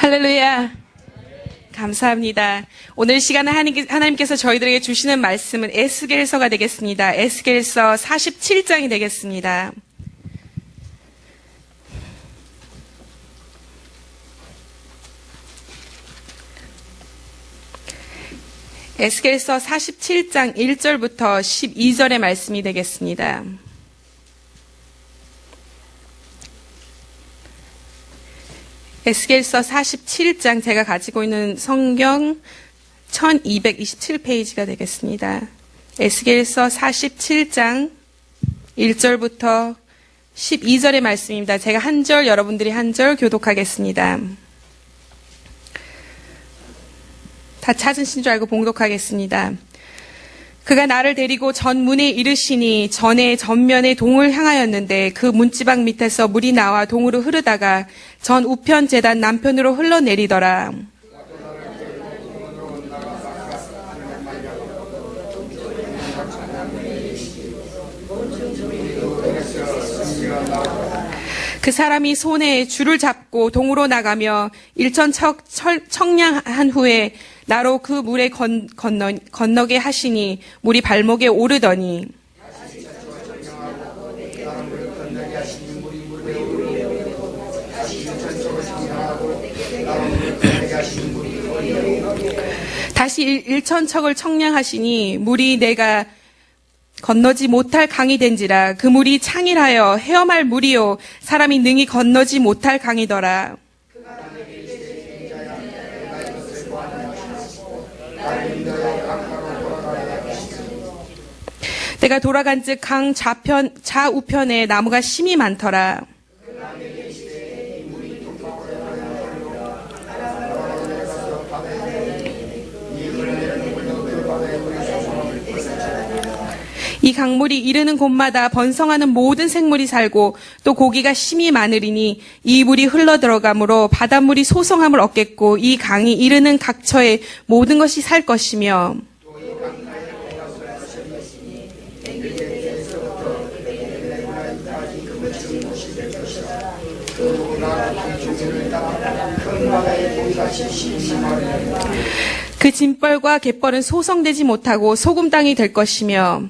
할렐루야. 감사합니다. 오늘 시간에 하나님께서 저희들에게 주시는 말씀은 에스겔서가 되겠습니다. 에스겔서 47장이 되겠습니다. 에스겔서 47장 1절부터 12절의 말씀이 되겠습니다. 에스겔서 47장 제가 가지고 있는 성경 1227페이지가 되겠습니다. 에스겔서 47장 1절부터 12절의 말씀입니다. 제가 한 절, 여러분들이 한 절 교독하겠습니다. 다 찾으신 줄 알고 봉독하겠습니다. 그가 나를 데리고 전문에 이르시니 전에 전면에 동을 향하였는데 그 문지방 밑에서 물이 나와 동으로 흐르다가 전 우편 제단 남편으로 흘러내리더라. 그 사람이 손에 줄을 잡고 동으로 나가며 일천척 청량한 후에 나로 그 물에 건너게 하시니 물이 발목에 오르더니 다시 일천척을 청량하시니 물이 내가 건너지 못할 강이 된지라. 그 물이 창일하여 헤엄할 물이요 사람이 능히 건너지 못할 강이더라. 내가 돌아간즉 강 좌우편에 나무가 심이 많더라. 이 강물이 이르는 곳마다 번성하는 모든 생물이 살고 또 고기가 심이 많으리니 이 물이 흘러들어가므로 바닷물이 소성함을 얻겠고 이 강이 이르는 각처에 모든 것이 살 것이며 그 짐벌과 갯벌은 소성되지 못하고 소금 땅이 될 것이며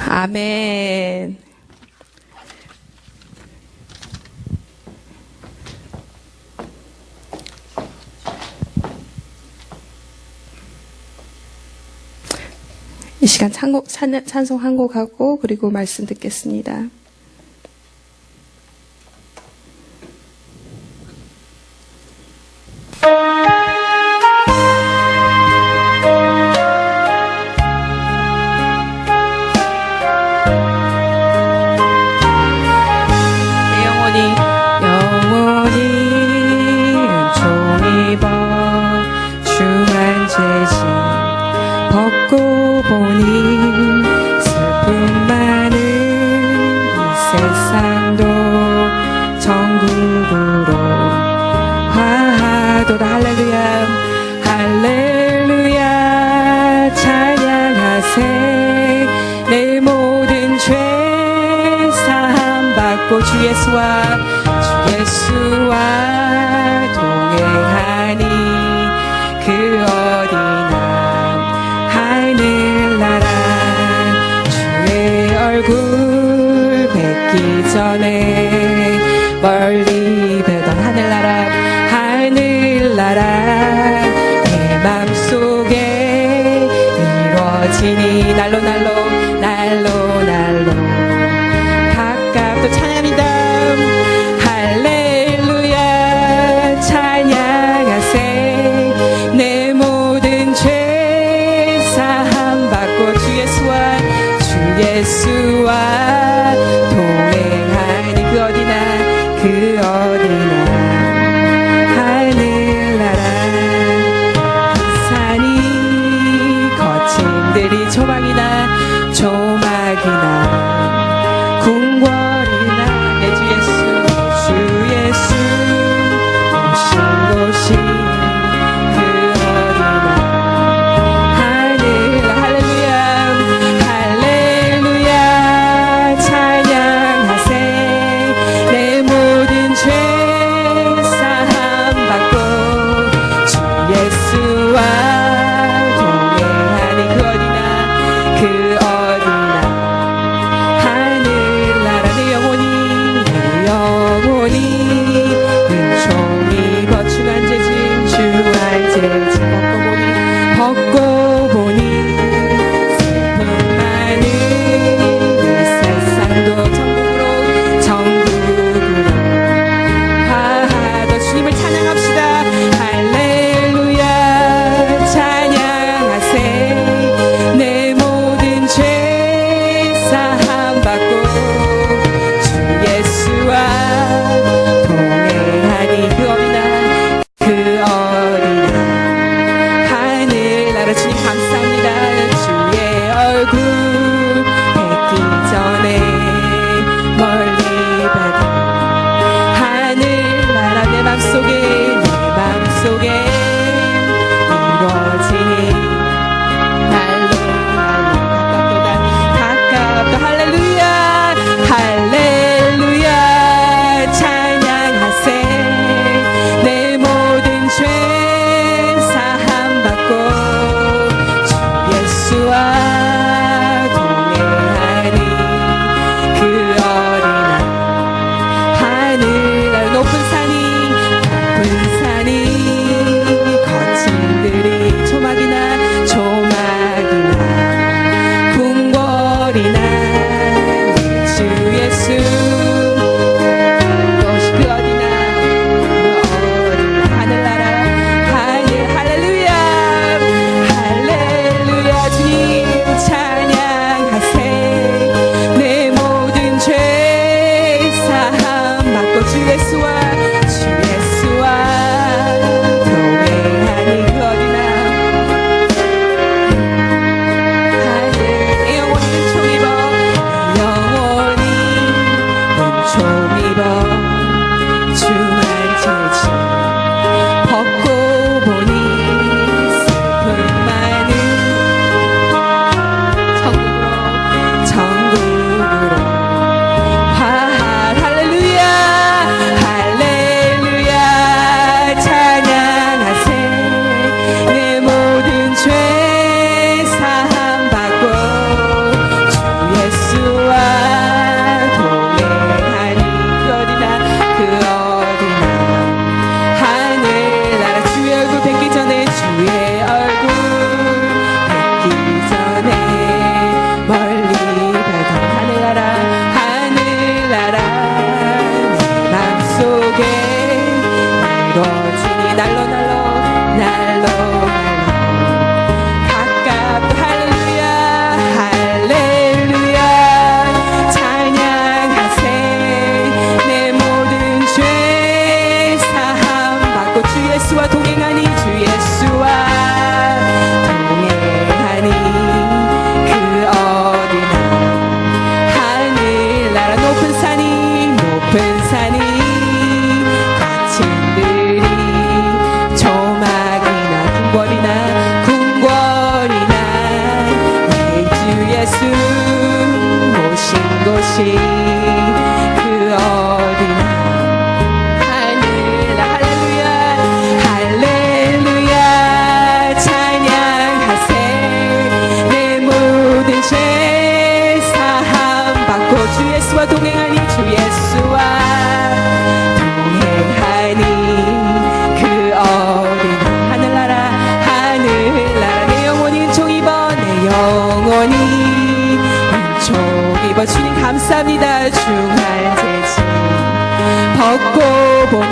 아멘. 이 시간 찬송 한 곡 하고 그리고 말씀 듣겠습니다. 주 예수와 동행하니 그 어디나 하늘나라 주의 얼굴 뵙기 전에 멀리 뵈던 하늘나라 내 맘속에 이루어지니 날로 가깝도 찬양합니다. 할렐루야 찬양하세 내 모든 죄 사함 받고 주 예수와 동행하니 그 어디나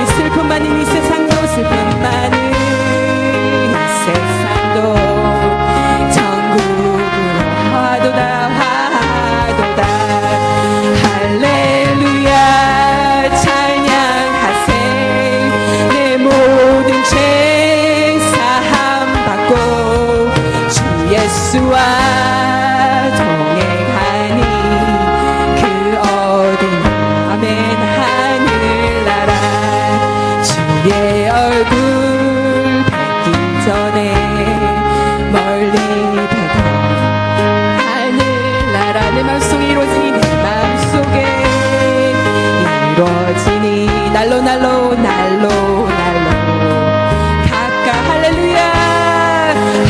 하나님 슬픔 많은 이 세상도 슬픔 많은 이 세상도 천국으로 화도다 화도다 할렐루야 찬양하세 내 모든 죄 사함 받고 주 예수와 주의 얼굴 뵙기 전에 멀리 뵙던 하늘나라 내 맘속에 이루어지니 내 맘속에 이루어지니 날로 날로 날로 날로 가까 할렐루야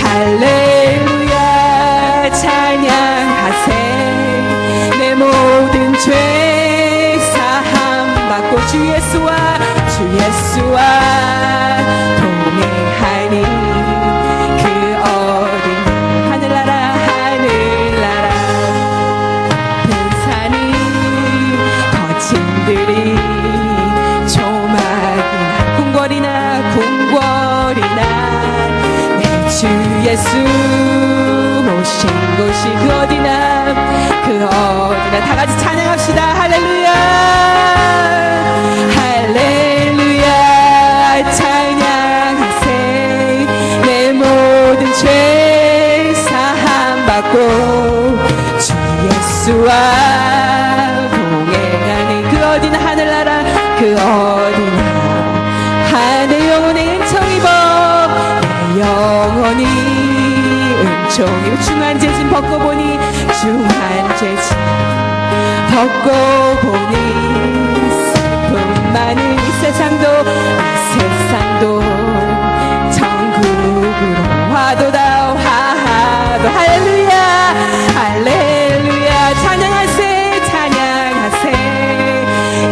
할렐루야 찬양하세 내 모든 죄 사함 받고 주 예수와 동행하니 그 어린 하늘나라 하늘나라 큰 산이 거친 들이 조막이나 궁궐이나 내 주 예수 모신 곳이 그 어디나 다 같이 찬양합시다 할렐루야 할렐루야 찬양하세 내 모든 죄 사함 받고 주 예수와 동행하니 그 어디나 하늘나라 그 어디나 하늘 영혼의 은총 입어 내 영혼이 은총 입어 중한 죄진 벗고 보니 중한 죄진 벗고 보니 많은 이 세상도 천국으로 화도다 화도 할렐루야 할렐루야 찬양하세 찬양하세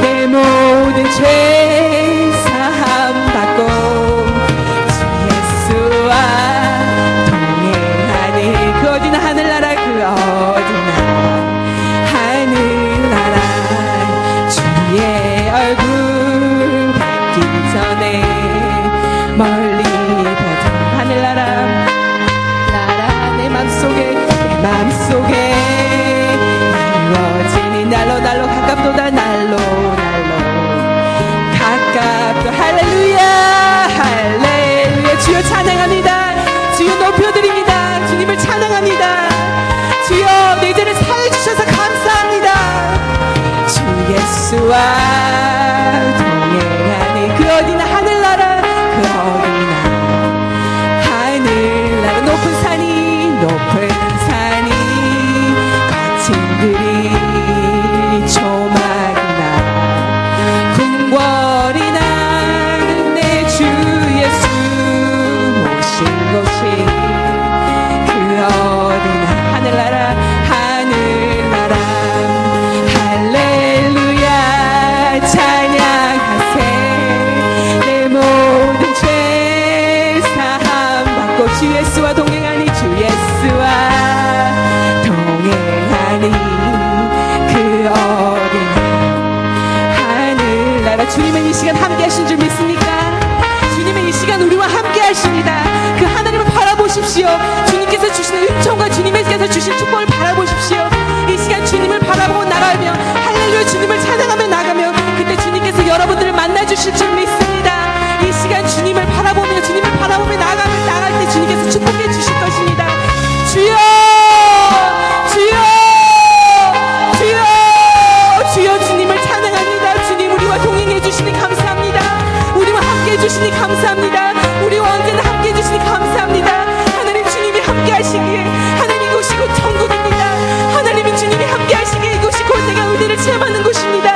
내 모든 죄 사함 받고 주 예수와 동행하니 그 어디나 하늘나라 그 어디나 하늘나라 주의 얼굴 멀리 뱉은 하늘나라 내 맘속에 이루어지니 날로 날로 가깝도다 날로 가깝도 할렐루야 할렐루야 주여 찬양합니다 주여 높여드립니다 주님을 찬양합니다 주여 내 죄를 사해 주셔서 감사합니다 주 예수와 동행하니 그 어디나 하늘나라 하늘나라 높은 산이 거친 들이 조막이나 궁궐이나 내 주 예수 모신 곳이 그 어디나 하늘나라 할렐루야 찬양하세 내 모든 죄 사함 받고 주 예수와 동행하니 그 어린 하늘나라 주님은 이 시간 함께 하신 줄 믿습니까? 주님은 이 시간 우리와 함께 하십니다 그 하나님을 바라보십시오 주님께서 주시는 은총과 주님께서 주신 축복을 바라보십시오 이 시간 주님을 바라보고 나가며 할렐루야 주님을 찬양하며 나가며 그때 주님께서 여러분들을 만나주실 줄 믿습니다 이 시간 주님을 바라보며 나갈 때 주님께서 축복해 주실 것입니다 주여 주님을 찬양합니다 주님 우리와 동행해 주시니 감사합니다 우리와 함께 해주시니 감사합니다 우리와 언제나 함께 해주시니 감사합니다 하나님 주님이 함께 하시기에 하나님 이곳이 곧 천국입니다 하나님은 주님이 함께 하시기에 이곳이 곧 내가 은혜를 체험하는 곳입니다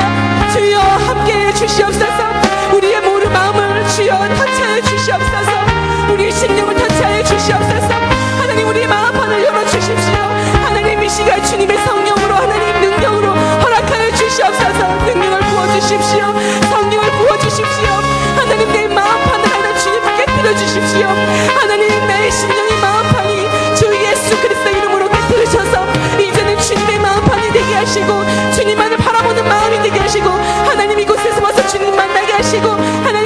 주여 함께 해주시옵소서 우리의 모든 마음을 주여 터치하여 주시옵소서 우리의 심령을 터치하여 주시옵소서 하나님 우리의 마음판을 열어주십시오 하나님 이 시간 주님의 성령으로 하나님 능력으로 허락하여 주시옵소서 능력을 부어주십시오 성령을 부어주십시오 하나님 내 마음판을 하나님 주님 깨뜨려 주십시오 하나님 내 심령의 마음판이 주 예수 그리스도 이름으로 깨뜨리셔서 이제는 주님의 마음판이 되게 하시고 주님만을 바라보는 마음이 되게 하시고 하나님 이곳에서 와서 주님 만나게 하시고 하나님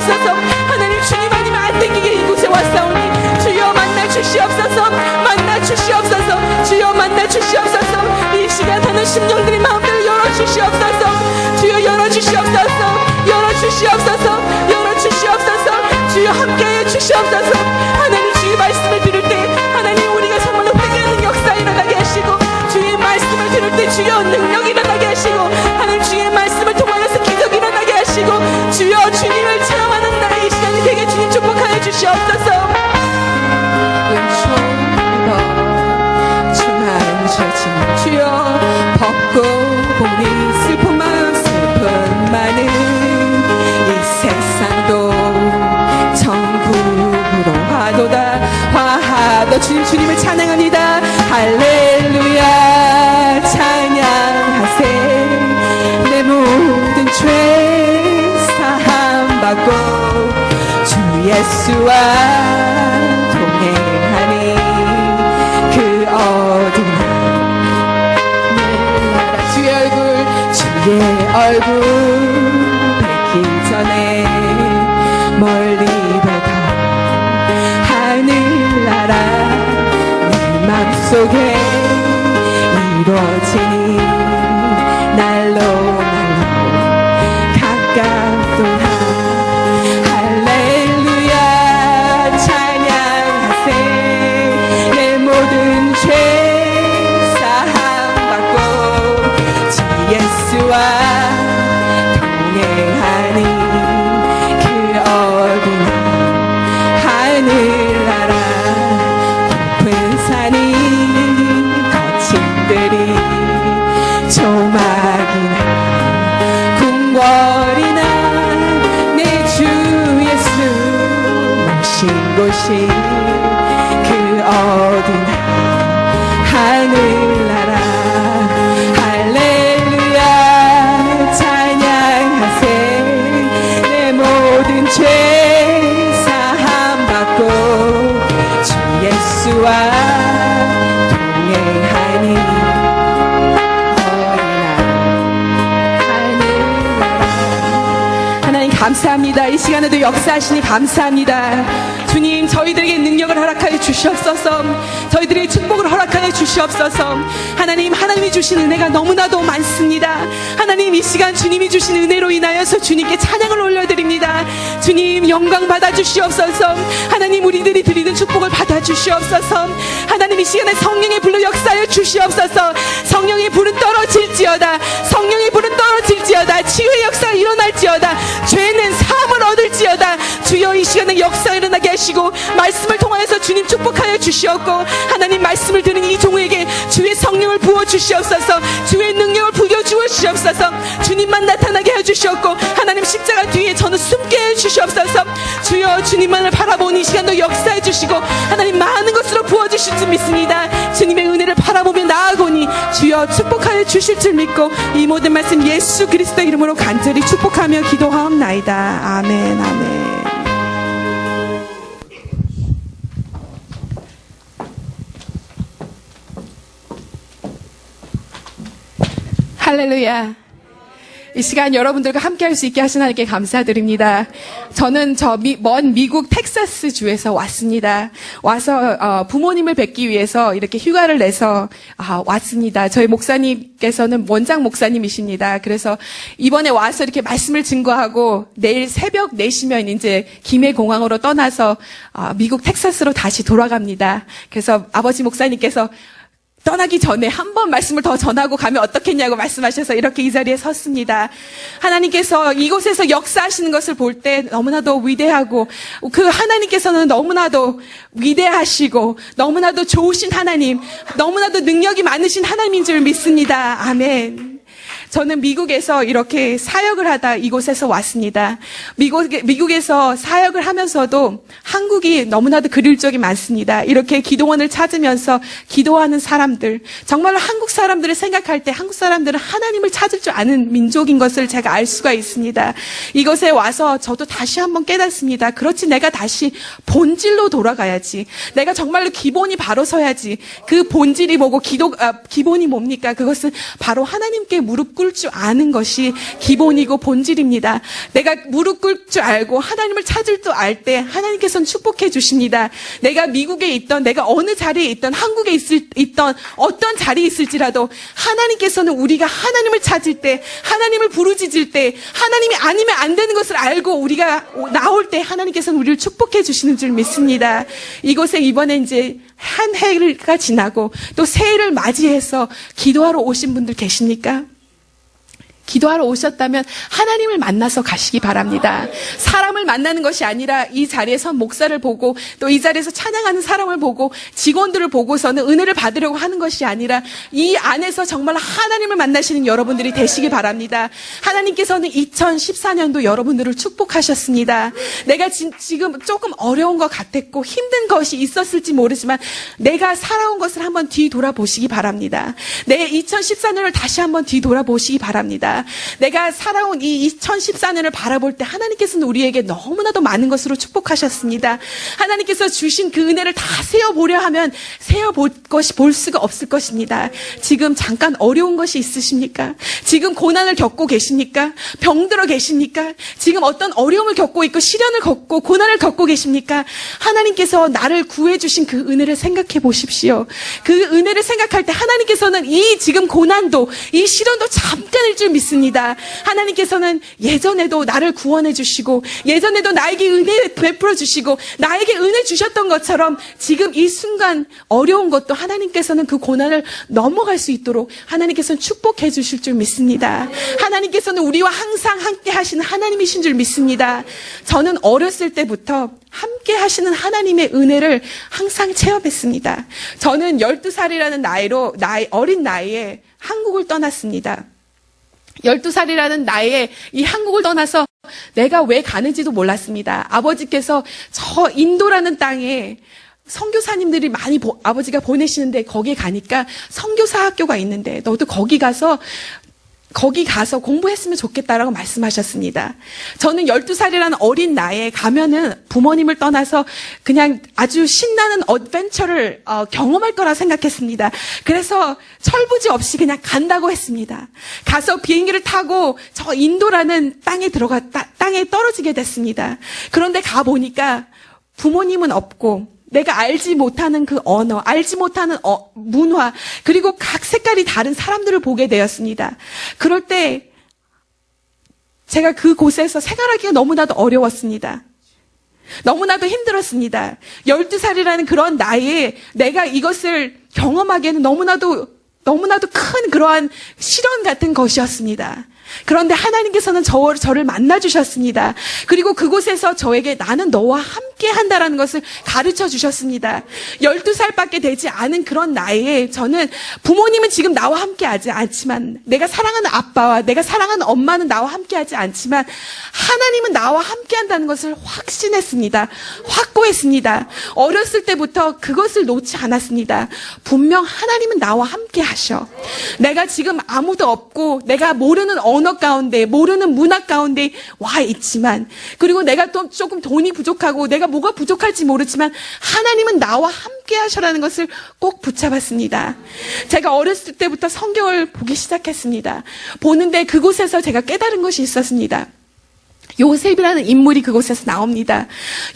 주시옵소서. 하나님 주님 아니면 안 되기에 이곳에 왔사오니 주여 만나 주시옵소서. 만나 주시옵소서. 주여 만나 주시옵소서. 이 시간 하는 심령들의 마음들을 열어주시옵소서. 주여 열어주시옵소서. 열어주시옵소서. 열어주시옵소서. 주여 함께해 주시옵소서. 하나님 주의 말씀을 들을 때 하나님 우리가 정말로 회개하는 역사 일어나게 하시고 주의 말씀을 들을 때 주여 능력이 일어나게 하시고 하나님 주의 말씀을 통하여서 기적이 일어나게 하시고 주여 주님을 체험하는 나의 이 시간이 되게 주님 축복하여 주시옵소서. 주여 벗고 보니 슬픈 마음 슬픈 많은 이 세상도 천국으로 화도다 화하도 주님을 찬양합니다. 할렐루야 찬양하세. 내 모든 죄 사함 받고 주 예수와 동행하니 그 어둠 주의 얼굴 뵙기 전에 멀리 보던 하늘나라 내 맘속에 이루어지니 날로 가깝도다. 할렐루야 찬양하세. 내 모든 죄 사함 받고 주 예수와 동행하니 그 어디나 하늘나라 높은 산이 거친 들이 조막이나 궁궐이나 내 주 예수 모신 곳이 그 어디나 하늘나라. 할렐루야 찬양하세. 내 모든 죄 사함 받고 주 예수와 동행하니 하나님 감사합니다. 이 시간에도 역사하시니 감사합니다. 주님 저희들에게 능력을 허락하여 주시옵소서. 저희들에게 축복을 허락하여 주시옵소서. 하나님이 주신 은혜가 너무나도 많습니다. 하나님 이 시간 주님이 주신 은혜로 인하여서 주님께 찬양을 올려드립니다. 주님 영광 받아주시옵소서. 하나님 우리들이 드리는 축복을 받아주시옵소서. 하나님 이 시간에 성령의 불로 역사하여 주시옵소서. 성령의 불은 떨어질지어다. 성령의 불은 떨어질지어다. 치유의 역사가 일어날지어다. 죄는 사함을 얻을지어다. 주여 이 시간에 역사 일어나게 하시고 말씀을 통하여서 주님 축복하여 주시옵고 하나님 말씀을 들은 이 종에게 주의 성령을 부어주시옵소서. 주의 능력을 부여주시옵소서. 주님만 나타나게 해주시옵고 하나님 십자가 뒤에 저는 숨게 해주시옵소서. 주여 주님만을 바라보는 이 시간도 역사해 주시고 하나님 많은 것으로 부어주실 줄 믿습니다. 주님의 은혜를 바라보며 나아가니 주여 축복하여 주실 줄 믿고 이 모든 말씀 예수 그리스도 이름으로 간절히 축복하며 기도하옵나이다. 아멘 아멘. 할렐루야. 이 시간 여러분들과 함께 할 수 있게 하신 하나님께 감사드립니다. 저는 먼 미국 텍사스 주에서 왔습니다. 와서 부모님을 뵙기 위해서 이렇게 휴가를 내서 왔습니다. 저희 목사님께서는 원장 목사님이십니다. 그래서 이번에 와서 이렇게 말씀을 증거하고 내일 새벽 4시면 이제 김해공항으로 떠나서 미국 텍사스로 다시 돌아갑니다. 그래서 아버지 목사님께서 떠나기 전에 한 번 말씀을 더 전하고 가면 어떻겠냐고 말씀하셔서 이렇게 이 자리에 섰습니다. 하나님께서 이곳에서 역사하시는 것을 볼 때 너무나도 위대하고 그 하나님께서는 너무나도 위대하시고 너무나도 좋으신 하나님, 너무나도 능력이 많으신 하나님인 줄 믿습니다. 아멘. 저는 미국에서 이렇게 사역을 하다 이곳에서 왔습니다. 미국에서 사역을 하면서도 한국이 너무나도 그리울 적이 많습니다. 이렇게 기도원을 찾으면서 기도하는 사람들, 정말로 한국 사람들을 생각할 때 한국 사람들은 하나님을 찾을 줄 아는 민족인 것을 제가 알 수가 있습니다. 이곳에 와서 저도 다시 한번 깨닫습니다. 그렇지, 내가 다시 본질로 돌아가야지. 내가 정말로 기본이 바로 서야지. 그 본질이 뭐고 기본이 뭡니까? 그것은 바로 하나님께 무릎 꿇을 줄 아는 것이 기본이고 본질입니다. 내가 무릎 꿇을 줄 알고 하나님을 찾을 줄 알 때 하나님께서는 축복해 주십니다. 내가 미국에 있던, 내가 어느 자리에 있던, 한국에 있던 어떤 자리에 있을지라도 하나님께서는 우리가 하나님을 찾을 때, 하나님을 부르짖을 때, 하나님이 아니면 안 되는 것을 알고 우리가 나올 때 하나님께서는 우리를 축복해 주시는 줄 믿습니다. 이곳에 이번에 이제 한 해가 지나고 또 새해를 맞이해서 기도하러 오신 분들 계십니까? 기도하러 오셨다면 하나님을 만나서 가시기 바랍니다. 사람을 만나는 것이 아니라 이 자리에서 목사를 보고 또 이 자리에서 찬양하는 사람을 보고 직원들을 보고서는 은혜를 받으려고 하는 것이 아니라 이 안에서 정말 하나님을 만나시는 여러분들이 되시기 바랍니다. 하나님께서는 2014년도 여러분들을 축복하셨습니다. 내가 지금 조금 어려운 것 같았고 힘든 것이 있었을지 모르지만 내가 살아온 것을 한번 뒤돌아보시기 바랍니다. 내 2014년을 다시 한번 뒤돌아보시기 바랍니다. 내가 살아온 이 2014년을 바라볼 때 하나님께서는 우리에게 너무나도 많은 것으로 축복하셨습니다. 하나님께서 주신 그 은혜를 다 세어보려 하면 세어볼 것이 볼 수가 없을 것입니다. 지금 잠깐 어려운 것이 있으십니까? 지금 고난을 겪고 계십니까? 병들어 계십니까? 지금 어떤 어려움을 겪고 있고 시련을 겪고 고난을 겪고 계십니까? 하나님께서 나를 구해주신 그 은혜를 생각해 보십시오. 그 은혜를 생각할 때 하나님께서는 이 지금 고난도 이 시련도 잠깐일 줄 믿습니다. 하나님께서는 예전에도 나를 구원해 주시고 예전에도 나에게 은혜 베풀어 주시고 나에게 은혜 주셨던 것처럼 지금 이 순간 어려운 것도 하나님께서는 그 고난을 넘어갈 수 있도록 하나님께서는 축복해 주실 줄 믿습니다. 하나님께서는 우리와 항상 함께 하시는 하나님이신 줄 믿습니다. 저는 어렸을 때부터 함께 하시는 하나님의 은혜를 항상 체험했습니다. 저는 12살이라는 어린 나이에 한국을 떠났습니다. 12살이라는 나이에 이 한국을 떠나서 내가 왜 가는지도 몰랐습니다. 아버지께서 저 인도라는 땅에 선교사님들이 많이 아버지가 보내시는데 거기에 가니까 선교사 학교가 있는데 너도 거기 가서 공부했으면 좋겠다라고 말씀하셨습니다. 저는 12살이라는 어린 나이에 가면은 부모님을 떠나서 그냥 아주 신나는 어드벤처를 경험할 거라 생각했습니다. 그래서 철부지 없이 그냥 간다고 했습니다. 가서 비행기를 타고 저 인도라는 땅에 땅에 떨어지게 됐습니다. 그런데 가보니까 부모님은 없고 내가 알지 못하는 그 언어, 알지 못하는 문화, 그리고 각 색깔이 다른 사람들을 보게 되었습니다. 그럴 때 제가 그곳에서 생활하기가 너무나도 어려웠습니다. 너무나도 힘들었습니다. 12살이라는 그런 나이에 내가 이것을 경험하기에는 너무나도 큰 그러한 시련 같은 것이었습니다. 그런데 하나님께서는 저를 만나주셨습니다. 그리고 그곳에서 저에게 나는 너와 함께 한다라는 것을 가르쳐 주셨습니다. 12살밖에 되지 않은 그런 나이에 저는 부모님은 지금 나와 함께 하지 않지만 내가 사랑하는 아빠와 내가 사랑하는 엄마는 나와 함께 하지 않지만 하나님은 나와 함께 한다는 것을 확신했습니다. 확고했습니다. 어렸을 때부터 그것을 놓지 않았습니다. 분명 하나님은 나와 함께 하셔. 내가 지금 아무도 없고 내가 모르는 언어 가운데 모르는 문화 가운데 와 있지만 그리고 내가 또 조금 돈이 부족하고 내가 뭐가 부족할지 모르지만 하나님은 나와 함께 하셔라는 것을 꼭 붙잡았습니다. 제가 어렸을 때부터 성경을 보기 시작했습니다. 보는데 그곳에서 제가 깨달은 것이 있었습니다. 요셉이라는 인물이 그곳에서 나옵니다.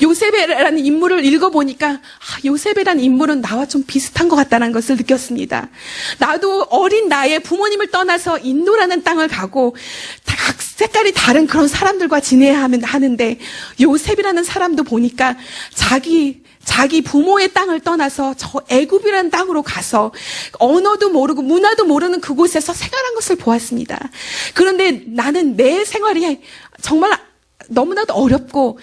요셉이라는 인물을 읽어보니까 요셉이라는 인물은 나와 좀 비슷한 것 같다는 것을 느꼈습니다. 나도 어린 나이에 부모님을 떠나서 인도라는 땅을 가고 각 색깔이 다른 그런 사람들과 지내야 하는데 요셉이라는 사람도 보니까 자기 부모의 땅을 떠나서 저 애굽이라는 땅으로 가서 언어도 모르고 문화도 모르는 그곳에서 생활한 것을 보았습니다. 그런데 나는 내 생활이 정말 너무나도 어렵다고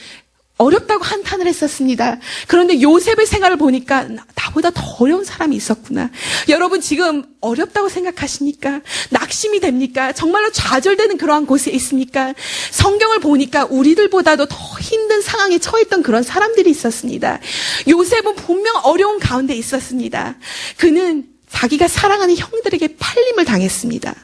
한탄을 했었습니다. 그런데 요셉의 생활을 보니까 나보다 더 어려운 사람이 있었구나. 여러분 지금 어렵다고 생각하십니까? 낙심이 됩니까? 정말로 좌절되는 그러한 곳에 있습니까? 성경을 보니까 우리들보다도 더 힘든 상황에 처했던 그런 사람들이 있었습니다. 요셉은 분명 어려운 가운데 있었습니다. 그는 자기가 사랑하는 형들에게 팔림을 당했습니다.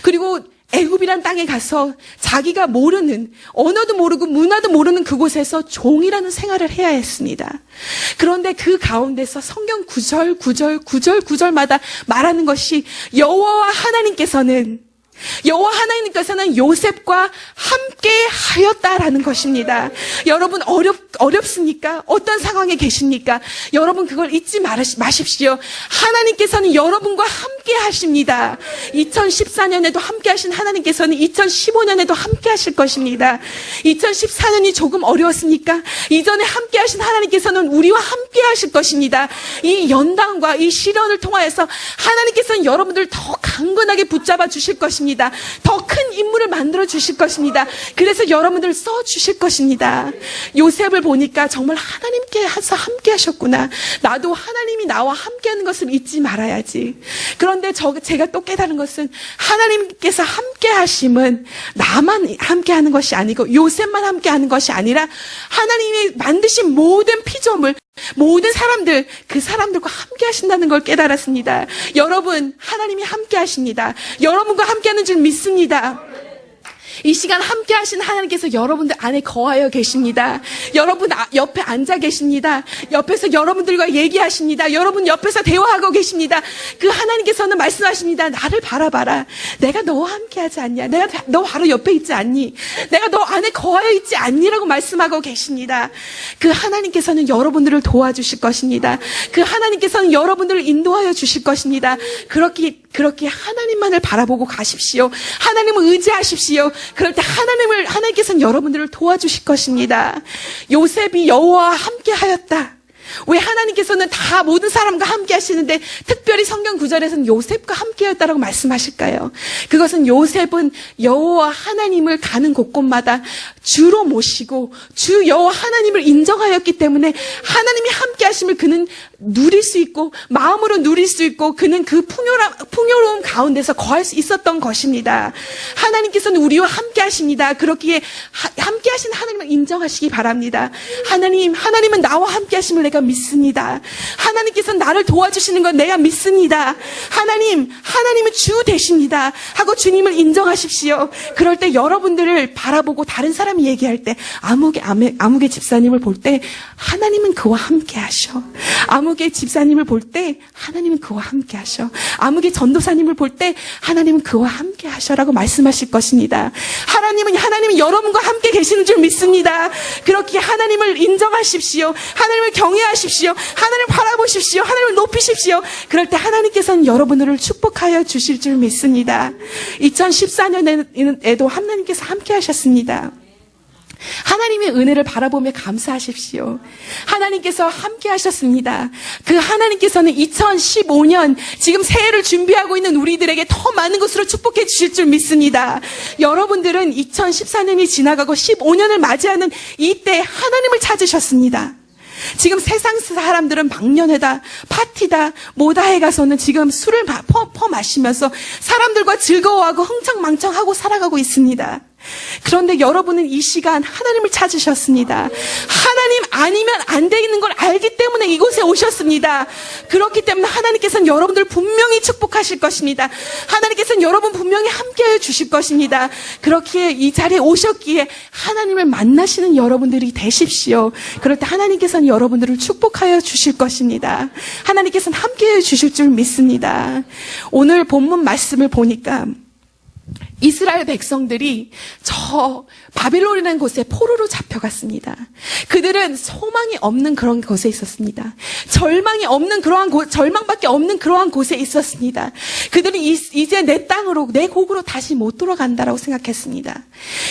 그리고 애굽이란 땅에 가서 자기가 모르는 언어도 모르고 문화도 모르는 그곳에서 종이라는 생활을 해야 했습니다. 그런데 그 가운데서 성경 구절마다 말하는 것이 여호와 하나님께서는 여호와 하나님께서는 요셉과 함께 하였다라는 것입니다. 여러분 어렵습니까? 어떤 상황에 계십니까? 여러분 그걸 잊지 마십시오. 하나님께서는 여러분과 함께 하십니다. 2014년에도 함께 하신 하나님께서는 2015년에도 함께 하실 것입니다. 2014년이 조금 어려웠습니까? 이전에 함께 하신 하나님께서는 우리와 함께 하실 것입니다. 이 연단과 이 시련을 통하여서 하나님께서는 여러분들 더 강건하게 붙잡아 주실 것입니다. 더 큰 인물을 만들어 주실 것입니다. 그래서 여러분들 써 주실 것입니다. 요셉을 보니까 정말 하나님께서 함께 하셨구나. 나도 하나님이 나와 함께 하는 것을 잊지 말아야지. 그런데 제가 또 깨달은 것은 하나님께서 함께 하심은 나만 함께 하는 것이 아니고 요셉만 함께 하는 것이 아니라 하나님이 만드신 모든 피조물, 모든 사람들, 그 사람들과 함께 하신다는 걸 깨달았습니다. 여러분, 하나님이 함께 하십니다. 여러분과 함께 하는 줄 믿습니다. 이 시간 함께 하신 하나님께서 여러분들 안에 거하여 계십니다. 여러분 옆에 앉아 계십니다. 옆에서 여러분들과 얘기하십니다. 여러분 옆에서 대화하고 계십니다. 그 하나님께서는 말씀하십니다. 나를 바라봐라. 내가 너와 함께 하지 않냐? 내가 너 바로 옆에 있지 않니? 내가 너 안에 거하여 있지 않니라고 말씀하고 계십니다. 그 하나님께서는 여러분들을 도와주실 것입니다. 그 하나님께서는 여러분들을 인도하여 주실 것입니다. 그렇게 하나님만을 바라보고 가십시오. 하나님을 의지하십시오. 그럴 때 하나님께서는 여러분들을 도와주실 것입니다. 요셉이 여호와와 함께 하였다. 왜 하나님께서는 다 모든 사람과 함께 하시는데 특별히 성경 구절에서는 요셉과 함께 하였다라고 말씀하실까요? 그것은 요셉은 여호와 하나님을 가는 곳곳마다 주로 모시고 주 여호와 하나님을 인정하였기 때문에 하나님이 함께 하심을 그는 누릴 수 있고 마음으로 누릴 수 있고 그는 그 풍요로움 가운데서 거할 수 있었던 것입니다. 하나님께서는 우리와 함께 하십니다. 그렇기에 함께 하신 하나님을 인정하시기 바랍니다. 하나님은 나와 함께 하심을 내가 믿습니다. 하나님께서는 나를 도와주시는 건 내가 믿습니다. 하나님은 주 되십니다. 하고 주님을 인정하십시오. 그럴 때 여러분들을 바라보고 다른 사람이 얘기할 때 아무개 집사님을 볼 때 하나님은 그와 함께 하셔. 아무개 집사님을 볼 때 하나님은 그와 함께 하셔. 아무개 전도사님을 볼 때 하나님은 그와 함께 하셔라고 말씀하실 것입니다. 하나님은 여러분과 함께 계시는 줄 믿습니다. 그렇게 하나님을 인정하십시오. 하나님을 경외하십시오. 하나님을 바라보십시오. 하나님을 높이십시오. 그럴 때 하나님께서는 여러분들을 축복하여 주실 줄 믿습니다. 2014년에도 하나님께서 함께 하셨습니다. 하나님의 은혜를 바라보며 감사하십시오. 하나님께서 함께 하셨습니다. 그 하나님께서는 2015년 지금 새해를 준비하고 있는 우리들에게 더 많은 것으로 축복해 주실 줄 믿습니다. 여러분들은 2014년이 지나가고 15년을 맞이하는 이때 하나님을 찾으셨습니다. 지금 세상 사람들은 막년회다, 파티다, 뭐다 해가서는 지금 술을 퍼마시면서 사람들과 즐거워하고 흥청망청하고 살아가고 있습니다. 그런데 여러분은 이 시간 하나님을 찾으셨습니다. 하나님 아니면 안 되는 걸 알기 때문에 이곳에 오셨습니다. 그렇기 때문에 하나님께서는 여러분들 분명히 축복하실 것입니다. 하나님께서는 여러분 분명히 함께해 주실 것입니다. 그렇기에 이 자리에 오셨기에 하나님을 만나시는 여러분들이 되십시오. 그럴 때 하나님께서는 여러분들을 축복하여 주실 것입니다. 하나님께서는 함께해 주실 줄 믿습니다. 오늘 본문 말씀을 보니까 이스라엘 백성들이 저 바빌론이라는 곳에 포로로 잡혀갔습니다. 그들은 소망이 없는 그런 곳에 있었습니다. 절망밖에 없는 그러한 곳에 있었습니다. 그들은 이제 내 땅으로, 내 곡으로 다시 못 돌아간다라고 생각했습니다.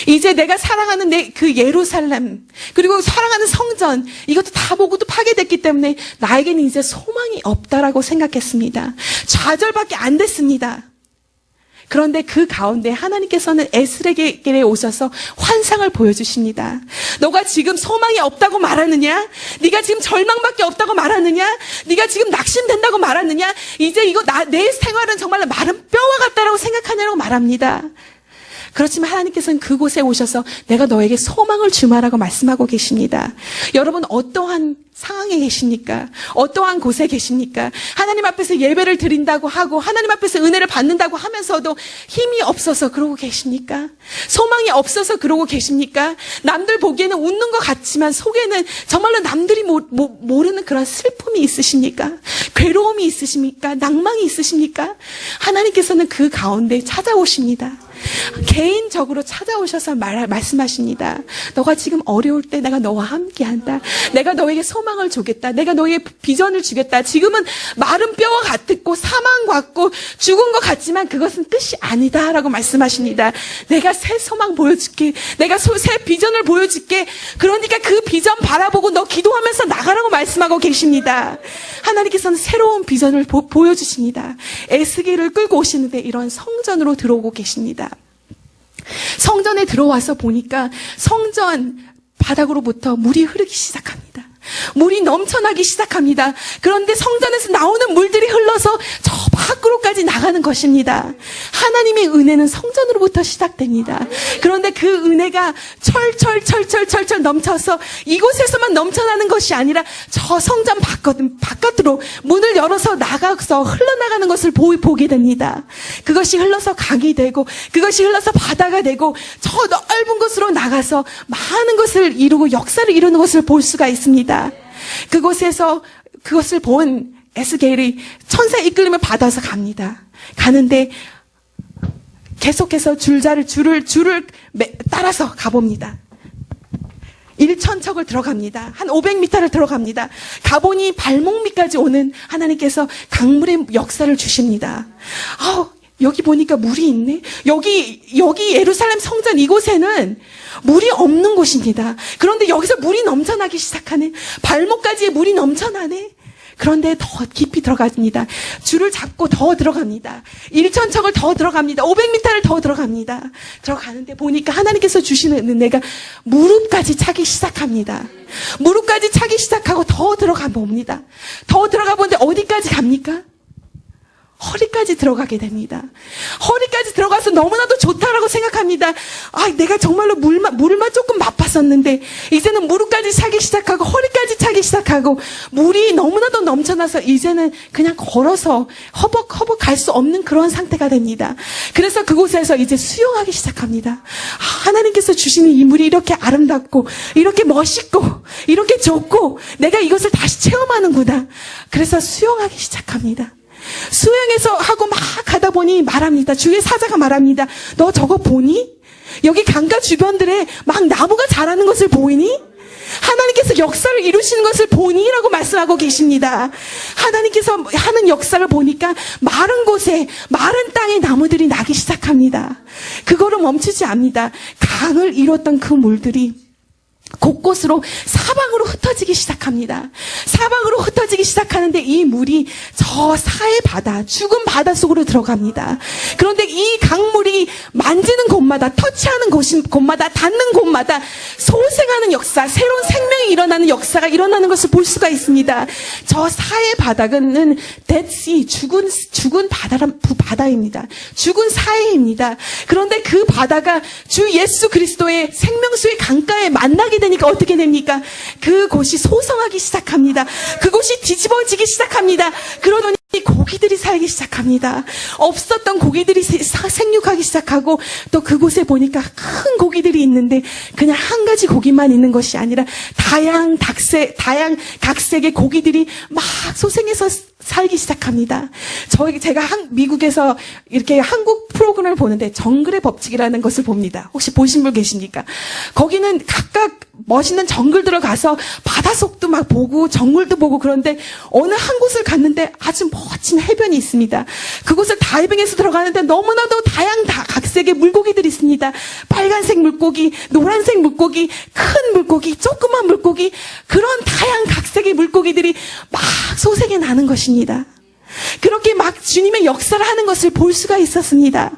이제 내가 사랑하는 그 예루살렘, 그리고 사랑하는 성전, 이것도 다 보고도 파괴됐기 때문에 나에게는 이제 소망이 없다라고 생각했습니다. 좌절밖에 안 됐습니다. 그런데 그 가운데 하나님께서는 에스겔에게 오셔서 환상을 보여주십니다. 너가 지금 소망이 없다고 말하느냐? 네가 지금 절망밖에 없다고 말하느냐? 네가 지금 낙심된다고 말하느냐? 이제 내 생활은 정말 마른 뼈와 같다라고 생각하냐고 말합니다. 그렇지만 하나님께서는 그곳에 오셔서 내가 너에게 소망을 주마라고 말씀하고 계십니다. 여러분 어떠한 상황에 계십니까? 어떠한 곳에 계십니까? 하나님 앞에서 예배를 드린다고 하고 하나님 앞에서 은혜를 받는다고 하면서도 힘이 없어서 그러고 계십니까? 소망이 없어서 그러고 계십니까? 남들 보기에는 웃는 것 같지만 속에는 정말로 남들이 모르는 그런 슬픔이 있으십니까? 괴로움이 있으십니까? 낭망이 있으십니까? 하나님께서는 그 가운데 찾아오십니다. 개인적으로 찾아오셔서 말씀하십니다. 너가 지금 어려울 때 내가 너와 함께한다. 내가 너에게 소망을 주겠다. 내가 너에게 비전을 주겠다. 지금은 마른 뼈와 같고 사망 같고 죽은 것 같지만 그것은 끝이 아니다 라고 말씀하십니다. 내가 새 소망 보여줄게. 내가 새 비전을 보여줄게. 그러니까 그 비전 바라보고 너 기도하면서 나가라고 말씀하고 계십니다. 하나님께서는 새로운 비전을 보여주십니다. 에스겔을 끌고 오시는데 이런 성전으로 들어오고 계십니다. 성전에 들어와서 보니까 성전 바닥으로부터 물이 흐르기 시작합니다. 물이 넘쳐나기 시작합니다. 그런데 성전에서 나오는 물들이 흘러서 저 밖으로까지 나가는 것입니다. 하나님의 은혜는 성전으로부터 시작됩니다. 그런데 그 은혜가 철철 넘쳐서 이곳에서만 넘쳐나는 것이 아니라 저 성전 바깥으로 문을 열어서 나가서 흘러나가는 것을 보게 됩니다. 그것이 흘러서 강이 되고 그것이 흘러서 바다가 되고 저 넓은 곳으로 나가서 많은 것을 이루고 역사를 이루는 것을 볼 수가 있습니다. 그곳에서 그것을 본 에스겔이 천사의 이끌림을 받아서 갑니다. 가는데 계속해서 줄을 따라서 가봅니다. 1,000척을 들어갑니다. 한 500m를 들어갑니다. 가보니 발목 밑까지 오는 하나님께서 강물의 역사를 주십니다. 여기 보니까 물이 있네. 여기 예루살렘 성전 이곳에는 물이 없는 곳입니다. 그런데 여기서 물이 넘쳐나기 시작하네. 발목까지 물이 넘쳐나네. 그런데 더 깊이 들어갑니다. 줄을 잡고 더 들어갑니다. 1,000척을 더 들어갑니다. 500m를 더 들어갑니다. 들어가는데 보니까 하나님께서 주시는 은혜가 무릎까지 차기 시작합니다. 무릎까지 차기 시작하고 더 들어가 봅니다. 더 들어가 보는데 어디까지 갑니까? 허리까지 들어가게 됩니다. 허리까지 들어가서 너무나도 좋다라고 생각합니다. 내가 정말로 물만 조금 맛봤었는데 이제는 무릎까지 차기 시작하고 허리까지 차기 시작하고 물이 너무나도 넘쳐나서 이제는 그냥 걸어서 허벅허벅 갈 수 없는 그런 상태가 됩니다. 그래서 그곳에서 이제 수영하기 시작합니다. 하나님께서 주시는 이 물이 이렇게 아름답고 이렇게 멋있고 이렇게 좋고 내가 이것을 다시 체험하는구나. 그래서 수영하기 시작합니다. 수영해서 하고 막 가다 보니 말합니다. 주의 사자가 말합니다. 너 저거 보니? 여기 강가 주변들에 막 나무가 자라는 것을 보이니? 하나님께서 역사를 이루시는 것을 보니? 라고 말씀하고 계십니다. 하나님께서 하는 역사를 보니까 마른 곳에 마른 땅에 나무들이 나기 시작합니다. 그거를 멈추지 않습니다. 강을 이뤘던 그 물들이 곳곳으로 사방으로 흩어지기 시작합니다. 사방으로 흩어지기 시작하는데 이 물이 저 사해 바다, 죽은 바다 속으로 들어갑니다. 그런데 이 강물이 만지는 곳마다, 터치하는 곳마다, 닿는 곳마다 소생하는 역사, 새로운 생명이 일어나는 역사가 일어나는 것을 볼 수가 있습니다. 저 사해 바다는 데드시, 죽은 바다입니다. 죽은 사해입니다. 그런데 그 바다가 주 예수 그리스도의 생명수의 강가에 만나게 되니까 어떻게 됩니까? 그곳이 소성하기 시작합니다. 그곳이 뒤집어지기 시작합니다. 그러더니 고기들이 살기 시작합니다. 없었던 고기들이 생육하기 시작하고 또 그곳에 보니까 큰 고기들이 있는데 그냥 한 가지 고기만 있는 것이 아니라 다양 각색의 고기들이 막 소생해서 살기 시작합니다. 제가 미국에서 이렇게 한국 프로그램을 보는데 정글의 법칙이라는 것을 봅니다. 혹시 보신 분 계십니까? 거기는 각각 멋있는 정글들을 가서 바닷속도 막 보고 정글도 보고 그런데 어느 한 곳을 갔는데 아주 멋진 해변이 있습니다. 그곳을 다이빙해서 들어가는데 너무나도 각색의 물고기들이 있습니다. 빨간색 물고기, 노란색 물고기, 큰 물고기, 조그만 물고기, 그런 각색의 물고기들이 막 소생해 나는 것입니다. 그렇게 막 주님의 역사를 하는 것을 볼 수가 있었습니다.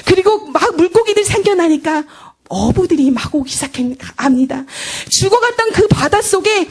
그리고 막 물고기들이 생겨나니까 어부들이 막 오기 시작합니다. 죽어갔던 그 바닷속에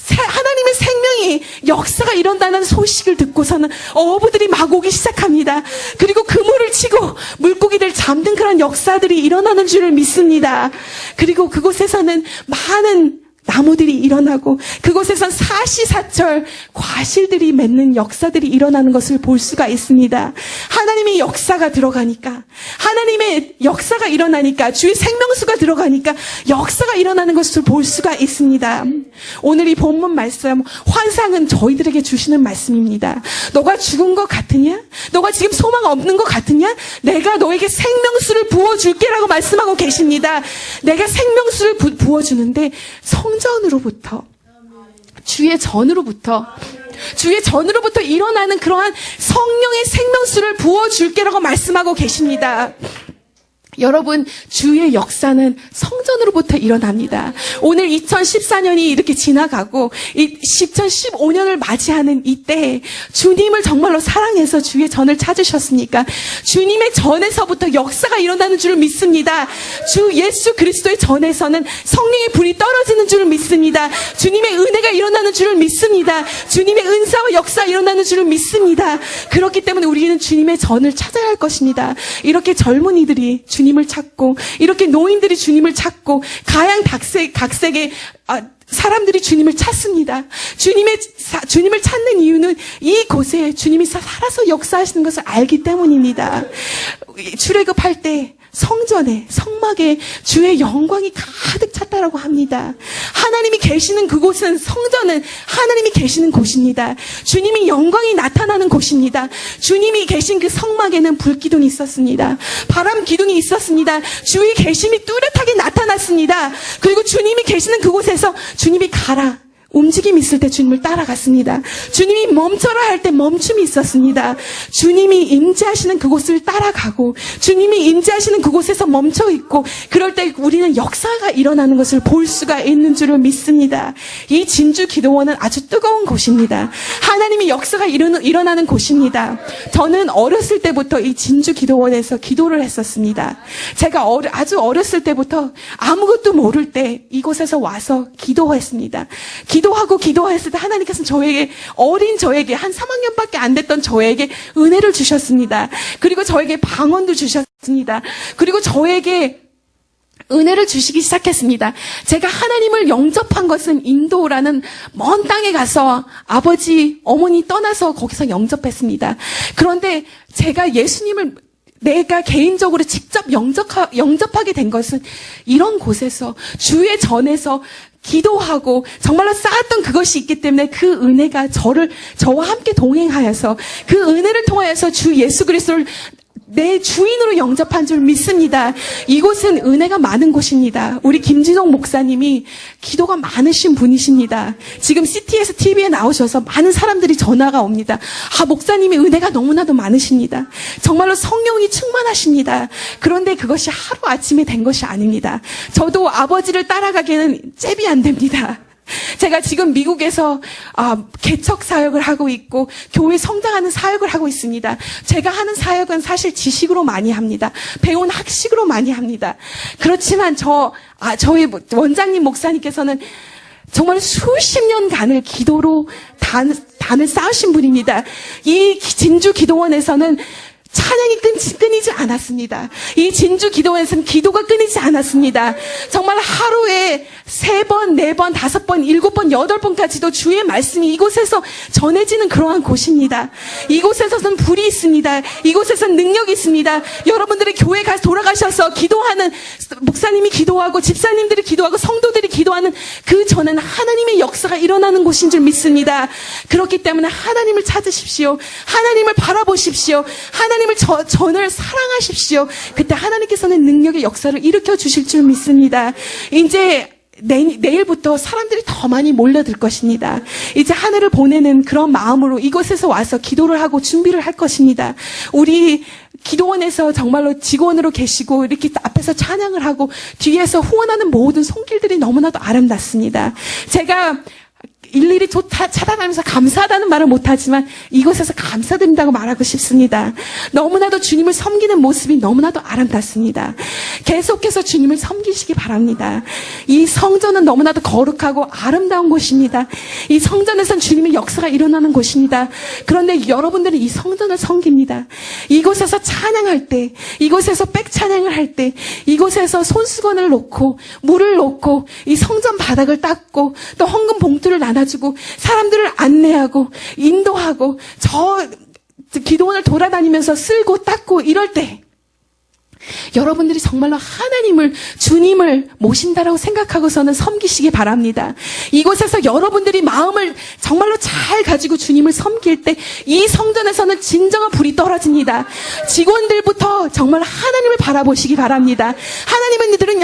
하나님의 생명이 역사가 이런다는 소식을 듣고서는 어부들이 막 오기 시작합니다. 그리고 그물을 치고 물고기들 잡는 그런 역사들이 일어나는 줄을 믿습니다. 그리고 그곳에서는 많은 나무들이 일어나고 그곳에선 사시사철 과실들이 맺는 역사들이 일어나는 것을 볼 수가 있습니다. 하나님의 역사가 들어가니까, 하나님의 역사가 일어나니까, 주의 생명수가 들어가니까 역사가 일어나는 것을 볼 수가 있습니다. 오늘 이 본문 말씀, 환상은 저희들에게 주시는 말씀입니다. 너가 죽은 것 같으냐? 너가 지금 소망 없는 것 같으냐? 내가 너에게 생명수를 부어줄게라고 말씀하고 계십니다. 내가 생명수를 부어주는데 성전으로부터, 주의 전으로부터 일어나는 그러한 성령의 생명수를 부어줄게라고 말씀하고 계십니다. 여러분, 주의 역사는 성전으로부터 일어납니다. 오늘 2014년이 이렇게 지나가고 2015년을 맞이하는 이때 주님을 정말로 사랑해서 주의 전을 찾으셨으니까 주님의 전에서부터 역사가 일어나는 줄을 믿습니다. 주 예수 그리스도의 전에서는 성령의 불이 떨어지는 줄을 믿습니다. 주님의 은혜가 일어나는 줄을 믿습니다. 주님의 은사와 역사가 일어나는 줄을 믿습니다. 그렇기 때문에 우리는 주님의 전을 찾아야 할 것입니다. 이렇게 젊은이들이 주님을 찾고, 이렇게 노인들이 주님을 찾고, 각색의 사람들이 주님을 찾습니다. 주님을 찾는 이유는 이곳에 주님이 살아서 역사하시는 것을 알기 때문입니다. 출애굽할 때 성전에, 성막에 주의 영광이 가득 찼다라고 합니다. 하나님이 계시는 그곳은, 성전은 하나님이 계시는 곳입니다. 주님이 영광이 나타나는 곳입니다. 주님이 계신 그 성막에는 불기둥이 있었습니다. 바람 기둥이 있었습니다. 주의 계심이 뚜렷하게 나타났습니다. 그리고 주님이 계시는 그곳에서 주님이 가라, 움직임이 있을 때 주님을 따라갔습니다. 주님이 멈춰라 할 때 멈춤이 있었습니다. 주님이 임재하시는 그곳을 따라가고, 주님이 임재하시는 그곳에서 멈춰 있고, 그럴 때 우리는 역사가 일어나는 것을 볼 수가 있는 줄을 믿습니다. 이 진주 기도원은 아주 뜨거운 곳입니다. 하나님의 역사가 일어나는 곳입니다. 저는 어렸을 때부터 이 진주 기도원에서 기도를 했었습니다. 제가 아주 어렸을 때부터 아무것도 모를 때 이곳에서 와서 기도했습니다. 기도했을 때 하나님께서는 어린 저에게 한 3학년밖에 안 됐던 저에게 은혜를 주셨습니다. 그리고 저에게 방언도 주셨습니다. 그리고 저에게 은혜를 주시기 시작했습니다. 제가 하나님을 영접한 것은 인도라는 먼 땅에 가서 아버지, 어머니 떠나서 거기서 영접했습니다. 그런데 제가 예수님을 내가 개인적으로 직접 영접하게 된 것은 이런 곳에서, 주의 전에서 기도하고 정말로 쌓았던 그것이 있기 때문에 그 은혜가 저와 함께 동행하여서 그 은혜를 통하여서 주 예수 그리스도를 내 주인으로 영접한 줄 믿습니다. 이곳은 은혜가 많은 곳입니다. 우리 김진홍 목사님이 기도가 많으신 분이십니다. 지금 CT에서 TV에 나오셔서 많은 사람들이 전화가 옵니다. 목사님이 은혜가 너무나도 많으십니다. 정말로 성령이 충만하십니다. 그런데 그것이 하루아침에 된 것이 아닙니다. 저도 아버지를 따라가기에는 잽이 안 됩니다. 제가 지금 미국에서 개척 사역을 하고 있고 교회 성장하는 사역을 하고 있습니다. 제가 하는 사역은 사실 지식으로 많이 합니다. 배운 학식으로 많이 합니다. 그렇지만 저희 원장님 목사님께서는 정말 수십 년간을 기도로 단을 쌓으신 분입니다. 이 진주 기도원에서는 찬양이 끊이지 않았습니다. 이 진주 기도원에서는 기도가 끊이지 않았습니다. 정말 하루에 3번, 4번, 5번, 7번, 8번까지도 주의 말씀이 이곳에서 전해지는 그러한 곳입니다. 이곳에서는 불이 있습니다. 이곳에서는 능력이 있습니다. 여러분들의 교회 가서 돌아가셔서 기도하는 목사님이 기도하고 집사님들이 기도하고 성도들이 기도하는 그 전에는 하나님의 역사가 일어나는 곳인 줄 믿습니다. 그렇기 때문에 하나님을 찾으십시오. 하나님을 바라보십시오. 하나님을 전을 사랑하십시오. 그때 하나님께서는 능력의 역사를 일으켜 주실 줄 믿습니다. 이제 내일부터 사람들이 더 많이 몰려들 것입니다. 이제 한 해를 보내는 그런 마음으로 이곳에서 와서 기도를 하고 준비를 할 것입니다. 우리 기도원에서 정말로 직원으로 계시고 이렇게 앞에서 찬양을 하고 뒤에서 후원하는 모든 손길들이 너무나도 아름답습니다. 제가 일일이 찾아가면서 감사하다는 말을 못하지만 이곳에서 감사드린다고 말하고 싶습니다. 너무나도 주님을 섬기는 모습이 너무나도 아름답습니다. 계속해서 주님을 섬기시기 바랍니다. 이 성전은 너무나도 거룩하고 아름다운 곳입니다. 이 성전에선 주님의 역사가 일어나는 곳입니다. 그런데 여러분들은 이 성전을 섬깁니다. 이곳에서 찬양할 때, 이곳에서 백찬양을 할 때, 이곳에서 손수건을 놓고 물을 놓고 이 성전 바닥을 닦고 또 헌금 봉투를 나눠주고 사람들을 안내하고 인도하고 저 기도원을 돌아다니면서 쓸고 닦고 이럴 때 여러분들이 정말로 하나님을, 주님을 모신다라고 생각하고서는 섬기시기 바랍니다. 이곳에서 여러분들이 마음을 정말로 잘 가지고 주님을 섬길 때 이 성전에서는 진정한 불이 떨어집니다. 직원들부터 정말 하나님을 바라보시기 바랍니다.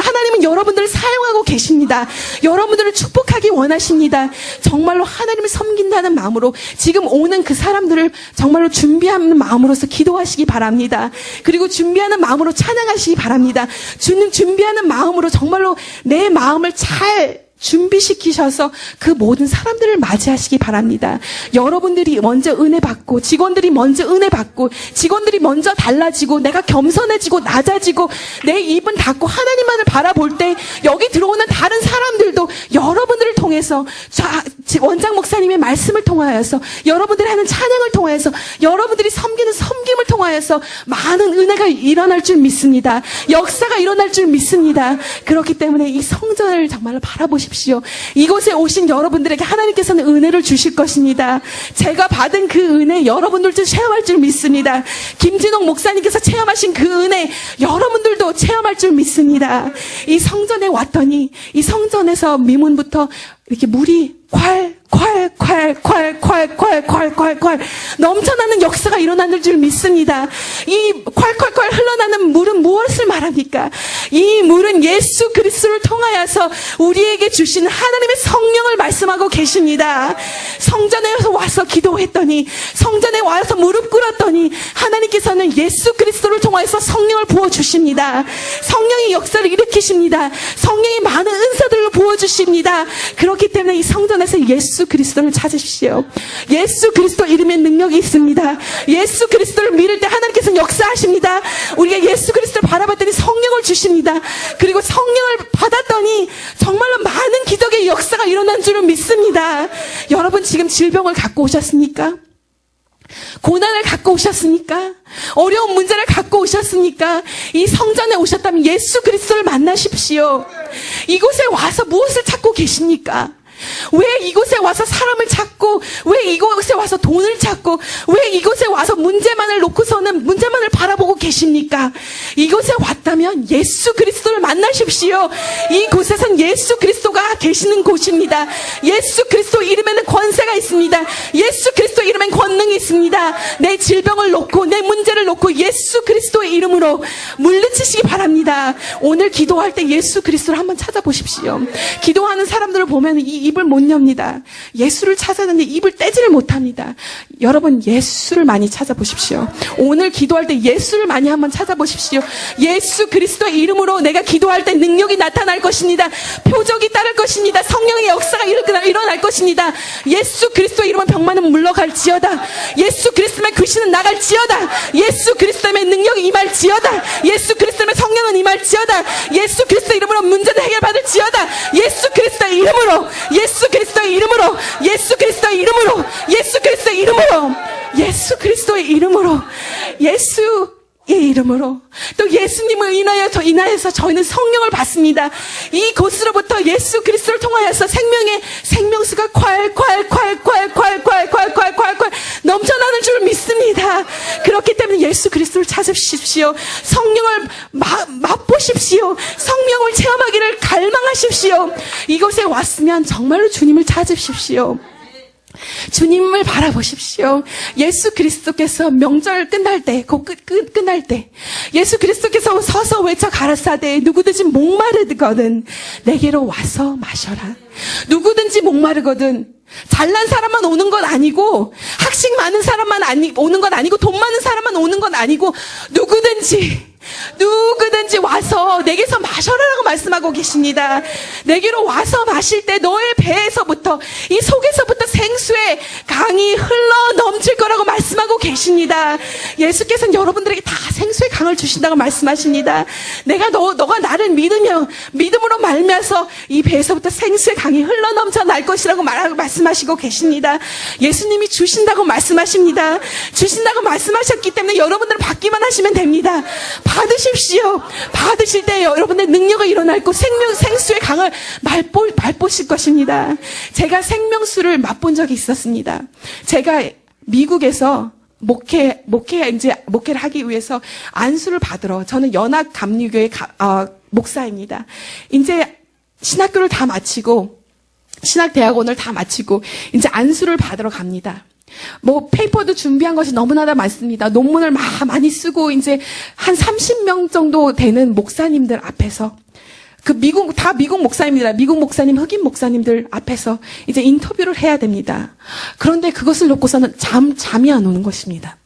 하나님은 여러분들을 사용하고 계십니다. 여러분들을 축복하기 원하십니다. 정말로 하나님을 섬긴다는 마음으로 지금 오는 그 사람들을 정말로 준비하는 마음으로서 기도하시기 바랍니다. 그리고 준비하는 마음으로 찬양하시기 바랍니다. 주는 준비하는 마음으로 정말로 내 마음을 잘 준비시키셔서 그 모든 사람들을 맞이하시기 바랍니다. 여러분들이 먼저 은혜 받고, 직원들이 먼저 은혜 받고, 직원들이 먼저 달라지고, 내가 겸손해지고, 낮아지고, 내 입은 닫고 하나님만을 바라볼 때 여기 들어오는 다른 사람들도 여러분들을 통해서 원장 목사님의 말씀을 통하여서, 여러분들이 하는 찬양을 통하여서, 여러분들이 섬기는 섬김을 통하여서 많은 은혜가 일어날 줄 믿습니다. 역사가 일어날 줄 믿습니다. 그렇기 때문에 이 성전을 정말로 바라보십시오. 이곳에 오신 여러분들에게 하나님께서는 은혜를 주실 것입니다. 제가 받은 그 은혜 여러분들도 체험할 줄 믿습니다. 김진옥 목사님께서 체험하신 그 은혜 여러분들도 체험할 줄 믿습니다. 이 성전에 왔더니 이 성전에서 미문부터 이렇게 물이 콸 넘쳐나는 역사가 일어나는 줄 믿습니다. 이 콸 흘러나는 물은 무엇을 말합니까? 이 물은 예수 그리스도를 통하여서 우리에게 주신 하나님의 성령을 말씀하고 계십니다. 성전에 와서 기도했더니, 성전에 와서 무릎 꿇었더니 하나님께서는 예수 그리스도를 통하여서 성령을 부어주십니다. 성령이 역사를 일으키십니다. 성령이 많은 은사들을 부어주십니다. 그렇기 때문에 이 성전에서 예수 그리스도를 찾으십시오. 예수 그리스도 이름에 능력이 있습니다. 예수 그리스도를 믿을 때 하나님께서는 역사하십니다. 우리가 예수 그리스도를 바라봤더니 성령을 주십니다. 그리고 성령을 받았더니 정말로 많은 기적의 역사가 일어난 줄은 믿습니다. 여러분 지금 질병을 갖고 오셨습니까? 고난을 갖고 오셨습니까? 어려운 문제를 갖고 오셨습니까? 이 성전에 오셨다면 예수 그리스도를 만나십시오. 이곳에 와서 무엇을 찾고 계십니까? 왜 이곳에 와서 사람을 찾고, 왜 이곳에 와서 돈을 찾고, 왜 이곳에 와서 문제만을 놓고서는 문제만을 바라보고 계십니까? 이곳에 왔다면 예수 그리스도를 만나십시오. 이곳에선 예수 그리스도가 계시는 곳입니다. 예수 그리스도 이름에는 권세가 있습니다. 예수 그리스도 이름엔 권능이 있습니다. 내 질병을 놓고, 내 문제를 놓고 예수 그리스도의 이름으로 물리치시기 바랍니다. 오늘 기도할 때 예수 그리스도를 한번 찾아보십시오. 기도하는 사람들을 보면 이 입을 못 엽니다. 예수를 찾았는데 입을 떼지를 못합니다. 여러분 예수를 많이 찾아보십시오. 오늘 기도할 때 예수를 많이 한번 찾아보십시오. 예수 그리스도의 이름으로 내가 기도할 때 능력이 나타날 것입니다. 표적이 따를 것입니다. 성령의 역사가 일어날 것입니다. 예수 그리스도의 이름은 병만은 물러갈지어다. 예수 그리스도의 귀신은 나갈지어다. 예수 그리스도의 능력이 임할지어다. 예수 그리스도의 성령은 임할지어다. 예수 그리스도의 이름으로 문제를 해결받을지어다. 예수 그리스도의 이름으로, 예수 그리스도의 이름으로, 예수 그리스도의 이름으로, 예수 그리스도의 이름으로, 예수 그리스도의 이름으로, 예수의 이름으로, 또 예수님을 인하여서 저희는 성령을 받습니다. 이곳으로부터 예수 그리스도를 통하여서 생명수가 콸 넘쳐나는 줄 믿습니다. 그렇기 때문에 예수 그리스도를 찾으십시오. 성령을 맛보십시오. 성령을 체험하기를 갈망하십시오. 이곳에 왔으면 정말로 주님을 찾으십시오. 주님을 바라보십시오. 예수 그리스도께서 명절 끝날 때, 끝날 때, 예수 그리스도께서 서서 외쳐 가라사대 누구든지 목마르거든 내게로 와서 마셔라. 누구든지 목마르거든, 잘난 사람만 오는 건 아니고, 학식 많은 사람만 오는 건 아니고, 돈 많은 사람만 오는 건 아니고, 누구든지 누구든지 와서 내게서 마셔라라고 말씀하고 계십니다. 내게로 와서 마실 때 너의 배에서부터, 이 속에서부터 생수의 강이 흘러 넘칠 거라고 말씀하고 계십니다. 예수께서는 여러분들에게 다 생수의 강을 주신다고 말씀하십니다. 너가 나를 믿음으로 말미암아서 이 배에서부터 생수의 강이 흘러 넘쳐 날 것이라고 말씀하시고 계십니다. 예수님이 주신다고 말씀하십니다. 주신다고 말씀하셨기 때문에 여러분들은 받기만 하시면 됩니다. 받으십시오. 받으실 때 여러분의 능력이 일어나고 생수의 강을 맛보실 것입니다. 제가 생명수를 맛본 적이 있었습니다. 제가 미국에서 목회를 하기 위해서 안수를 받으러, 저는 연합감리교회 목사입니다. 이제 신학교를 다 마치고, 신학대학원을 다 마치고, 이제 안수를 받으러 갑니다. 페이퍼도 준비한 것이 너무나도 많습니다. 논문을 많이 쓰고, 이제 한 30명 정도 되는 목사님들 앞에서, 미국 목사입니다. 미국 목사님, 흑인 목사님들 앞에서 이제 인터뷰를 해야 됩니다. 그런데 그것을 놓고서는 잠이 안 오는 것입니다.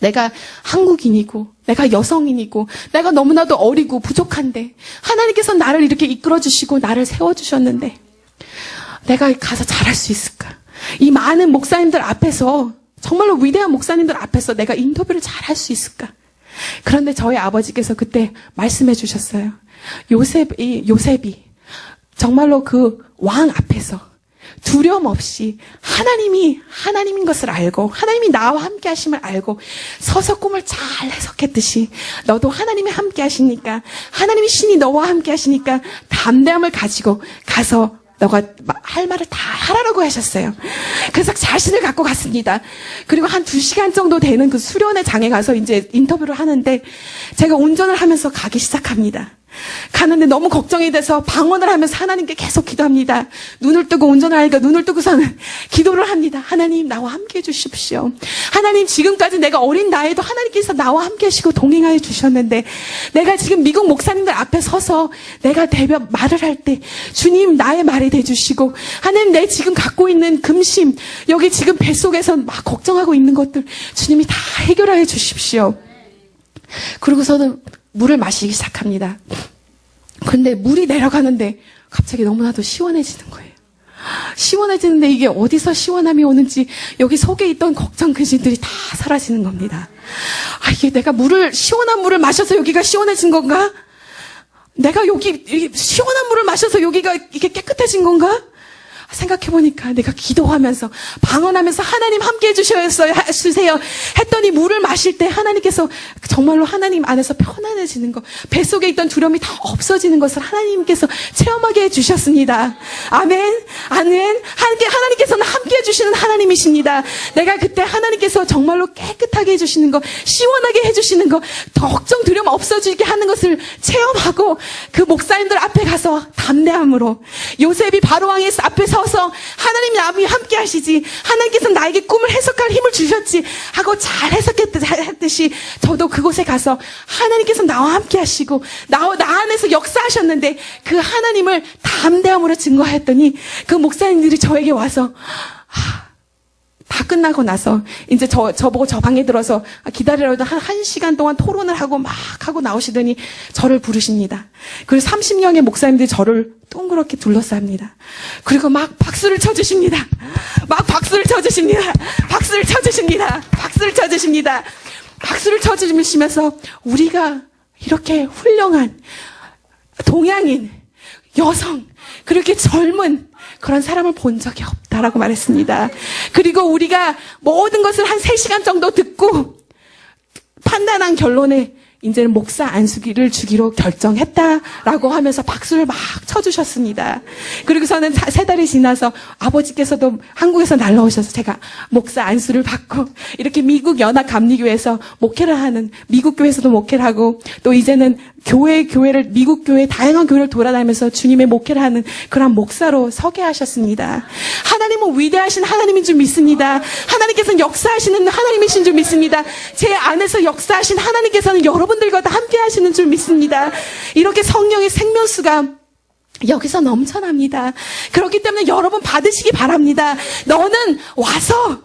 내가 한국인이고, 내가 여성인이고, 내가 너무나도 어리고 부족한데, 하나님께서 나를 이렇게 이끌어주시고, 나를 세워주셨는데, 내가 가서 잘할 수 있을까? 이 많은 목사님들 앞에서, 정말로 위대한 목사님들 앞에서 내가 인터뷰를 잘할 수 있을까? 그런데 저희 아버지께서 그때 말씀해 주셨어요. 요셉이 정말로 그 왕 앞에서 두려움 없이 하나님인 것을 알고, 하나님이 나와 함께 하심을 알고 서서 꿈을 잘 해석했듯이, 너도 하나님이 함께 하시니까, 하나님이 신이 너와 함께 하시니까 담대함을 가지고 가서 너가 할 말을 다 하라고 하셨어요. 그래서 자신을 갖고 갔습니다. 그리고 한 2시간 정도 되는 그 수련회 장에 가서 이제 인터뷰를 하는데, 제가 운전을 하면서 가기 시작합니다. 가는데 너무 걱정이 돼서 방언을 하면서 하나님께 계속 기도합니다. 눈을 뜨고, 운전을 하니까 눈을 뜨고서는 기도를 합니다. 하나님, 나와 함께 해주십시오. 하나님, 지금까지 내가 어린 나이에도 하나님께서 나와 함께 하시고 동행하여 주셨는데, 내가 지금 미국 목사님들 앞에 서서 내가 대변 말을 할 때 주님 나의 말이 돼주시고, 하나님, 내 지금 갖고 있는 금심, 여기 지금 뱃속에서 막 걱정하고 있는 것들 주님이 다 해결하여 주십시오. 그러고서는 물을 마시기 시작합니다. 그런데 물이 내려가는데 갑자기 너무나도 시원해지는 거예요. 시원해지는데 이게 어디서 시원함이 오는지, 여기 속에 있던 걱정 근심들이 다 사라지는 겁니다. 이게 내가 시원한 물을 마셔서 여기가 시원해진 건가? 내가 여기 시원한 물을 마셔서 여기가 이게 깨끗해진 건가? 생각해보니까 내가 기도하면서, 방언하면서 하나님 함께 해주세요 했더니 물을 마실 때 하나님께서 정말로 하나님 안에서 편안해지는 것, 뱃속에 있던 두려움이 다 없어지는 것을 하나님께서 체험하게 해주셨습니다. 아멘. 하나님께서는 함께 해주시는 하나님이십니다. 내가 그때 하나님께서 정말로 깨끗하게 해주시는 것, 시원하게 해주시는 것, 걱정 두려움 없어지게 하는 것을 체험하고, 그 목사님들 앞에 가서 담대함으로, 요셉이 바로왕의 앞에 서서 하나님 나와 함께 하시지, 하나님께서 나에게 꿈을 해석할 힘을 주셨지 하고 잘 해석했듯이, 저도 그곳에 가서 하나님께서 나와 함께 하시고 나 안에서 역사하셨는데, 그 하나님을 담대함으로 증거했더니 그 목사님들이 저에게 와서, 다 끝나고 나서 이제 저보고 저 방에 들어서 기다리라고 한 1시간 동안 토론을 하고 막 하고 나오시더니 저를 부르십니다. 그리고 30명의 목사님들이 저를 동그랗게 둘러쌉니다. 그리고 막 박수를 쳐주십니다. 박수를 쳐주시면서 우리가 이렇게 훌륭한 동양인, 여성, 그렇게 젊은 그런 사람을 본 적이 없다라고 말했습니다. 그리고 우리가 모든 것을 한 3시간 정도 듣고 판단한 결론에 이제는 목사 안수기를 주기로 결정했다라고 하면서 박수를 막 쳐주셨습니다. 그리고서는 3달이 지나서 아버지께서도 한국에서 날라오셔서 제가 목사 안수를 받고 이렇게 미국 연합감리교회에서 목회를 하는, 미국 교회에서도 목회를 하고, 또 이제는 교회를, 미국 교회 다양한 교회를 돌아다니면서 주님의 목회를 하는 그런 목사로 서게 하셨습니다. 하나님은 위대하신 하나님인 줄 믿습니다. 하나님께서는 역사하시는 하나님이신 줄 믿습니다. 제 안에서 역사하신 하나님께서는 여러분들과 다 함께 하시는 줄 믿습니다. 이렇게 성령의 생명수가 여기서 넘쳐납니다. 그렇기 때문에 여러분 받으시기 바랍니다. 너는 와서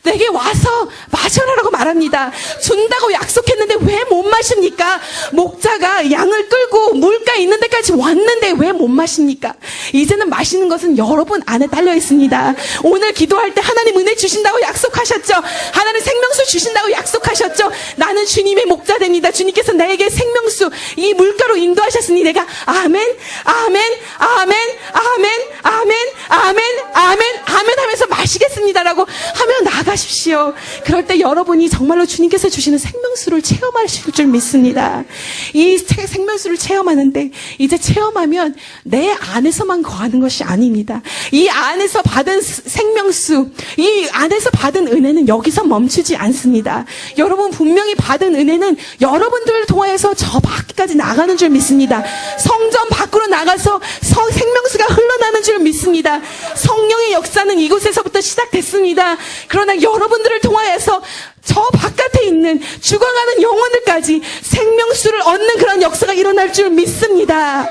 내게 와서 마셔라라고 말합니다. 준다고 약속했는데 왜 못 마십니까? 목자가 양을 끌고 물가 있는 데까지 왔는데 왜 못 마십니까? 이제는 마시는 것은 여러분 안에 달려 있습니다. 오늘 기도할 때 하나님 은혜 주신다고 약속하셨죠? 하나님 생명수 주신다고 약속하셨죠? 나는 주님의 목자 됩니다. 주님께서 나에게 생명수, 이 물가로 인도하셨으니 내가 아멘, 아멘, 아멘, 아멘, 아멘, 아멘, 아멘, 아멘 하면서 마시겠습니다라고 하면 나가십시오. 그럴 때 여러분이 정말로 주님께서 주시는 생명수를 체험하실 줄 믿습니다. 이 생명수를 체험하는데 이제 체험하면 내 안에서만 거하는 것이 아닙니다. 이 안에서 받은 생명수, 이 안에서 받은 은혜는 여기서 멈추지 않습니다. 여러분 분명히 받은 은혜는 여러분들을 통해서 저 밖까지 나가는 줄 믿습니다. 성전 밖으로 나가서 생명수가 흘러나는 줄 믿습니다. 성령의 역사는 이곳에서부터 시작됐습니다. 그러나 여러분들을 통하여서 저 바깥에 있는 죽어가는 영혼들까지 생명수를 얻는 그런 역사가 일어날 줄 믿습니다.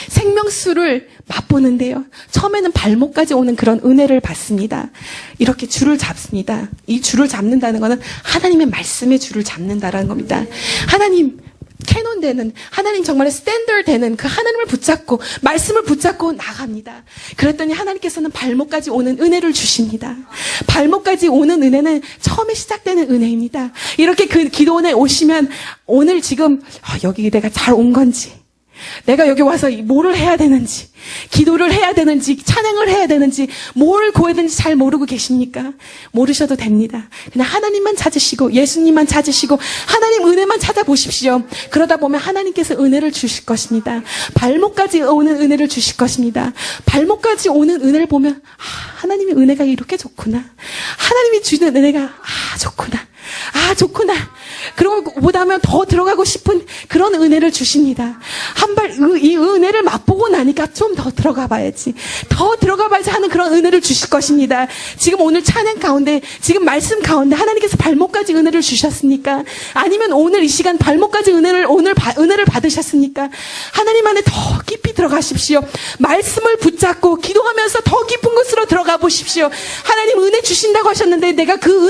생명수를 맛보는데요. 처음에는 발목까지 오는 그런 은혜를 받습니다. 이렇게 줄을 잡습니다. 이 줄을 잡는다는 것은 하나님의 말씀의 줄을 잡는다라는 겁니다. 하나님 캐논 되는, 하나님 정말 스탠더드 되는 그 하나님을 붙잡고 말씀을 붙잡고 나갑니다. 그랬더니 하나님께서는 발목까지 오는 은혜를 주십니다. 발목까지 오는 은혜는 처음에 시작되는 은혜입니다. 이렇게 그 기도원에 오시면 오늘 지금 여기 내가 잘 온 건지, 내가 여기 와서 뭐를 해야 되는지, 기도를 해야 되는지, 찬양을 해야 되는지, 뭘 구해야 되는지 잘 모르고 계십니까? 모르셔도 됩니다. 그냥 하나님만 찾으시고 예수님만 찾으시고 하나님 은혜만 찾아보십시오. 그러다 보면 하나님께서 은혜를 주실 것입니다. 발목까지 오는 은혜를 주실 것입니다. 발목까지 오는 은혜를 보면 하나님의 은혜가 이렇게 좋구나. 하나님이 주는 은혜가 좋구나. 좋구나. 그러고 보다면 더 들어가고 싶은 그런 은혜를 주십니다. 이 은혜를 맛보고 나니까 좀 더 들어가 봐야지. 더 들어가 봐야지 하는 그런 은혜를 주실 것입니다. 지금 오늘 찬양 가운데, 지금 말씀 가운데 하나님께서 발목까지 은혜를 주셨습니까? 아니면 오늘 이 시간 발목까지 은혜를 받으셨습니까? 하나님 안에 더 깊이 들어가십시오. 말씀을 붙잡고 기도하면서 더 깊은 곳으로 들어가 보십시오. 하나님 은혜 주신다고 하셨는데 내가 그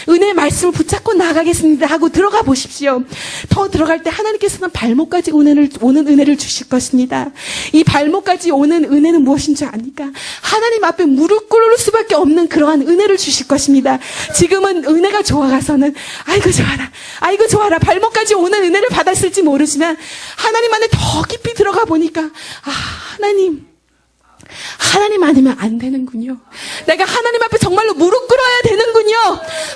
은혜의 말씀을 붙잡고 나가겠습니다 하고 들어가 보십시오. 더 들어갈 때 하나님께서는 발목까지 오는 은혜를 주실 것입니다. 이 발목까지 오는 은혜는 무엇인 줄 아니까? 하나님 앞에 무릎 꿇을 수밖에 없는 그러한 은혜를 주실 것입니다. 지금은 은혜가 좋아가서는 아이고 좋아라, 아이고 좋아라, 발목까지 오는 은혜를 받았을지 모르지만 하나님 안에 더 깊이 들어가 보니까 하나님 아니면 안 되는군요. 내가 하나님 앞에 정말로 무릎 꿇어야 되는군요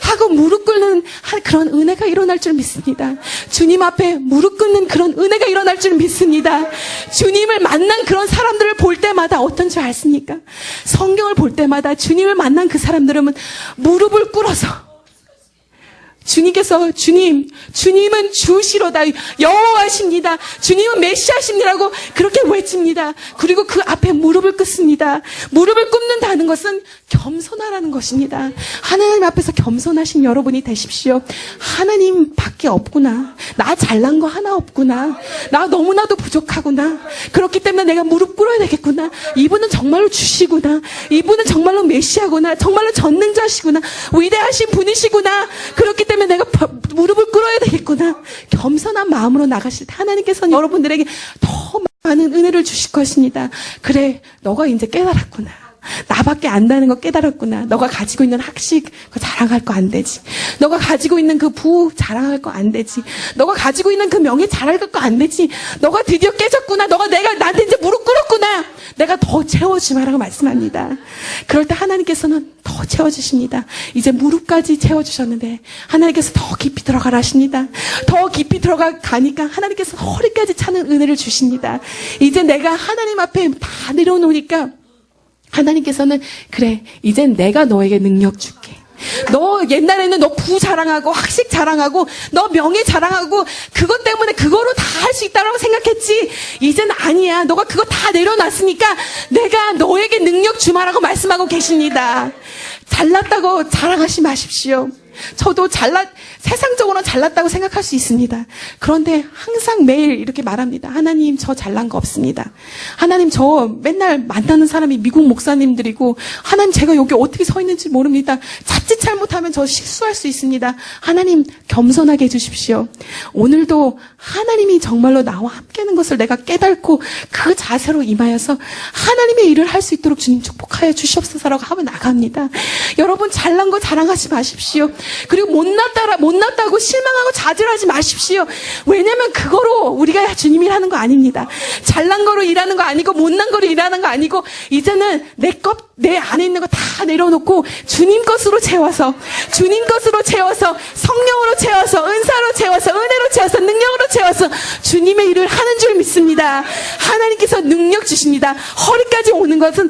하고 무릎 꿇는 그런 은혜가 일어날 줄 믿습니다. 주님 앞에 무릎 꿇는 그런 은혜가 일어날 줄 믿습니다. 주님을 만난 그런 사람들을 볼 때마다 어떤 줄 아십니까? 성경을 볼 때마다 주님을 만난 그 사람들은 무릎을 꿇어서 주님은 주시로다, 여호와십니다, 주님은 메시아십니다라고 그렇게 외칩니다. 그리고 그 앞에 무릎을 꿇습니다. 무릎을 꿇는다는 것은 겸손하라는 것입니다. 하나님 앞에서 겸손하신 여러분이 되십시오. 하나님 밖에 없구나, 나 잘난 거 하나 없구나, 나 너무나도 부족하구나, 그렇기 때문에 내가 무릎 꿇어야 되겠구나, 이분은 정말로 주시구나, 이분은 정말로 메시아구나, 정말로 전능자시구나, 위대하신 분이시구나, 그렇기 때문에 내가 무릎을 꿇어야 되겠구나. 겸손한 마음으로 나가실 때 하나님께서는 여러분들에게 더 많은 은혜를 주실 것입니다. 그래, 너가 이제 깨달았구나, 나밖에 안다는 거 깨달았구나. 너가 가지고 있는 학식 그거 자랑할 거 안 되지. 너가 가지고 있는 그 부 자랑할 거 안 되지. 너가 가지고 있는 그 명예 자랑할 거 안 되지. 너가 드디어 깨졌구나. 내가 나한테 이제 무릎 꿇었구나. 내가 더 채워주마라고 말씀합니다. 그럴 때 하나님께서는 더 채워주십니다. 이제 무릎까지 채워주셨는데 하나님께서 더 깊이 들어가라 하십니다. 더 깊이 가니까 하나님께서 허리까지 차는 은혜를 주십니다. 이제 내가 하나님 앞에 다 내려놓으니까 하나님께서는 그래, 이젠 내가 너에게 능력 줄게. 너 옛날에는 너 부 자랑하고 학식 자랑하고 너 명예 자랑하고 그것 때문에 그거로 다 할 수 있다고 생각했지. 이젠 아니야. 너가 그거 다 내려놨으니까 내가 너에게 능력 주마라고 말씀하고 계십니다. 잘났다고 자랑하지 마십시오. 저도 세상적으로는 잘났다고 생각할 수 있습니다. 그런데 항상 매일 이렇게 말합니다. 하나님, 저 잘난 거 없습니다. 하나님, 저 맨날 만나는 사람이 미국 목사님들이고, 하나님, 제가 여기 어떻게 서 있는지 모릅니다. 자칫 잘못하면 저 실수할 수 있습니다. 하나님, 겸손하게 해주십시오. 오늘도 하나님이 정말로 나와 함께하는 것을 내가 깨닫고 그 자세로 임하여서 하나님의 일을 할 수 있도록 주님 축복하여 주시옵소서라고 하며 나갑니다. 여러분, 잘난 거 자랑하지 마십시오. 그리고 못났다고 실망하고 좌절하지 마십시오. 왜냐면 그거로 우리가 주님 일하는 거 아닙니다. 잘난 거로 일하는 거 아니고 못난 거로 일하는 거 아니고 이제는 내 안에 있는 거 다 내려놓고 주님 것으로 채워서 성령으로 채워서 은사로 채워서 은혜로 채워서 능력으로 채워서 주님의 일을 하는 줄 믿습니다. 하나님께서 능력 주십니다. 허리까지 오는 것은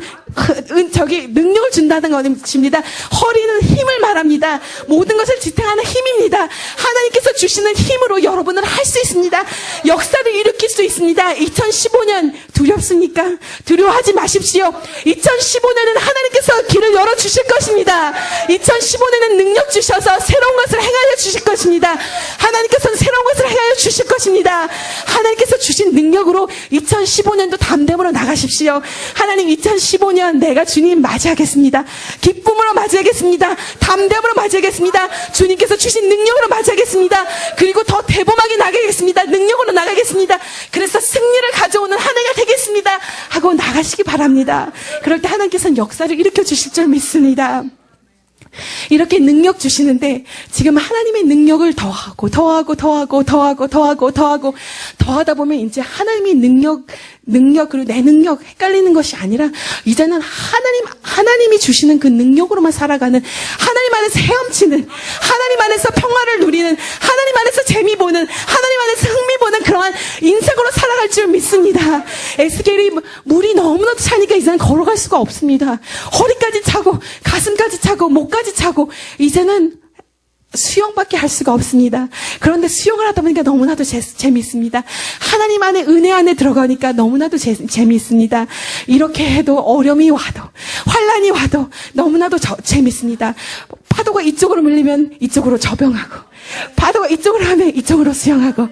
능력을 준다는 것입니다. 허리는 힘을 말합니다. 모든 것을 지탱하는 힘입니다. 하나님께서 주시는 힘으로 여러분은 할 수 있습니다. 역사를 일으킬 수 있습니다. 2015년 두렵습니까? 두려워하지 마십시오. 2015년은 하나님께서 길을 열어주실 것입니다. 2015년은 능력 주셔서 새로운 것을 행하여 주실 것입니다. 하나님께서는 새로운 것을 행하여 주실 것입니다. 하나님께서 주신 능력으로 2015년도 담대함으로 나가십시오. 하나님, 2015년 내가 주님 맞이하겠습니다. 기쁨으로 맞이하겠습니다. 담대함으로 맞이하겠습니다. 주님께서 주신 능력으로 맞이하겠습니다. 그리고 더 대범하게 나가겠습니다. 능력으로 나가겠습니다. 그래서 승리를 가져오는 한 해가 되겠습니다 하고 나가시기 바랍니다. 그럴 때 하나님께서는 역사를 일으켜 주실 줄 믿습니다. 이렇게 능력 주시는데 지금 하나님의 능력을 더하다 보면 이제 하나님의 능력 그리고 내 능력 헷갈리는 것이 아니라 이제는 하나님이 주시는 그 능력으로만 살아가는, 하나님 안에서 헤엄치는, 하나님 안에서 평화를 누리는, 하나님 안에서 재미 보는, 하나님 안에서 흥미 보는 그러한 인생으로 살아갈 줄 믿습니다. 에스겔이 물이 너무나도 차니까 이제는 걸어갈 수가 없습니다. 허리까지 차고 가슴까지 차고 목까지 차고 이제는 수영밖에 할 수가 없습니다. 그런데 수영을 하다 보니까 너무나도 재미있습니다. 하나님 안에 은혜 안에 들어가니까 너무나도 재미있습니다. 이렇게 해도 어려움이 와도 환난이 와도 너무나도 재미있습니다. 파도가 이쪽으로 밀리면 이쪽으로 접영하고 파도가 이쪽으로 하면 이쪽으로 수영하고,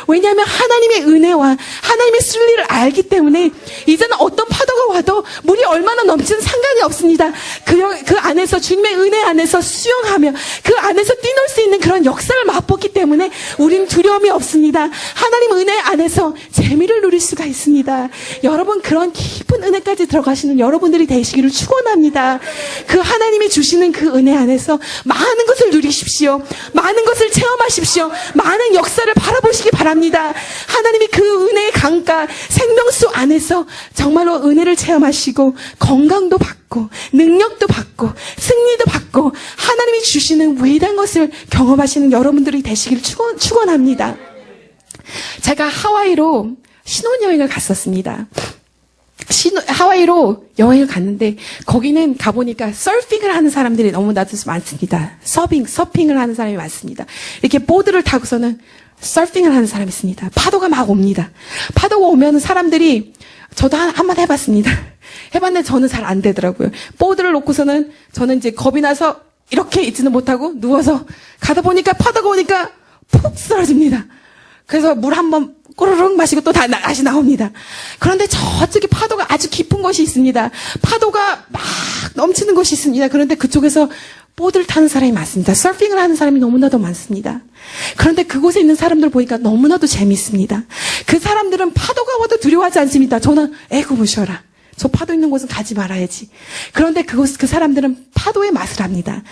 왜냐하면 하나님의 은혜와 하나님의 순리를 알기 때문에 이제는 어떤 파도가 와도 물이 얼마나 넘치는 상관이 없습니다. 그 안에서 주님의 은혜 안에서 수영하며 그 안에서 뛰놀 수 있는 그런 역사를 맛보기 때문에 우리는 두려움이 없습니다. 하나님 은혜 안에서 재미를 누릴 수가 있습니다. 여러분, 그런 깊은 은혜까지 들어가시는 여러분들이 되시기를 축원합니다. 그 하나님이 주시는 그 은혜 안에서 많은 것을 누리십시오. 많은 것을 체험하십시오. 많은 역사를 바라보시기 바랍니다. 하나님이 그 은혜의 강가 생명수 안에서 정말로 은혜를 체험하시고 건강도 받고 능력도 받고 승리도 받고 하나님이 주시는 위대한 것을 경험하시는 여러분들이 되시기를 축원합니다. 제가 하와이로 신혼여행을 갔었습니다. 하와이로 여행을 갔는데 거기는 가보니까 서핑을 하는 사람들이 너무나도 많습니다. 서핑을 하는 사람이 많습니다. 이렇게 보드를 타고서는 서핑을 하는 사람이 있습니다. 파도가 막 옵니다. 파도가 오면 사람들이, 저도 한번 해봤습니다. 해봤는데 저는 잘 안 되더라고요. 보드를 놓고서는 저는 이제 겁이 나서 이렇게 있지는 못하고 누워서 가다 보니까 파도가 오니까 푹 쓰러집니다. 그래서 물 한번 꼬르륵 마시고 또 다시 나옵니다. 그런데 저쪽에 파도가 아주 깊은 곳이 있습니다. 파도가 막 넘치는 곳이 있습니다. 그런데 그쪽에서 보드를 타는 사람이 많습니다. 서핑을 하는 사람이 너무나도 많습니다. 그런데 그곳에 있는 사람들 보니까 너무나도 재미있습니다. 그 사람들은 파도가 와도 두려워하지 않습니다. 저는 에구 무셔라. 저 파도 있는 곳은 가지 말아야지. 그런데 그 사람들은 파도의 맛을 합니다.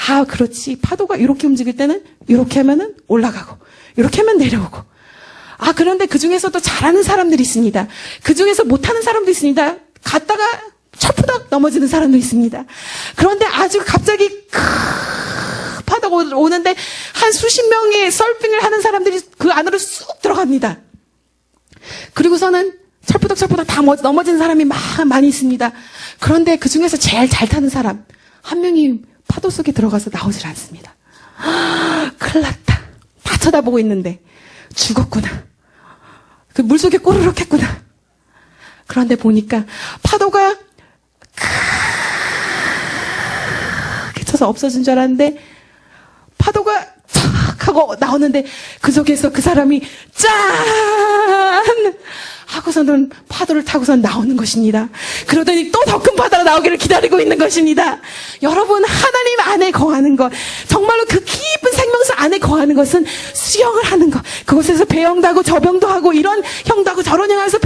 아, 그렇지. 파도가 이렇게 움직일 때는 이렇게 하면은 올라가고, 이렇게 하면 내려오고. 아, 그런데 그 중에서도 잘하는 사람들이 있습니다. 그 중에서 못하는 사람도 있습니다. 갔다가 철푸덕 넘어지는 사람도 있습니다. 그런데 아주 갑자기 파도가 오는데 한 수십 명의 서핑을 하는 사람들이 그 안으로 쑥 들어갑니다. 그리고서는 철푸덕 다 넘어진 사람이 많이 있습니다. 그런데 그 중에서 제일 잘 타는 사람 한 명이 파도 속에 들어가서 나오질 않습니다. 큰일 났다. 다 쳐다보고 있는데 죽었구나. 그 물속에 꼬르륵 했구나. 그런데 보니까 파도가 크게 쳐서 없어진 줄 알았는데 파도가 탁 하고 타고 나오는데 그 속에서 그 사람이 짠! 하고서는 파도를 타고서 나오는 것입니다. 그러더니 또 더 큰 파도가 나오기를 기다리고 있는 것입니다. 여러분, 하나님 안에 거하는 것, 정말로 그 깊은 생명수 안에 거하는 것은 수영을 하는 것, 그곳에서 배영도 하고 저병도 하고 이런 형도 하고 저런 형에서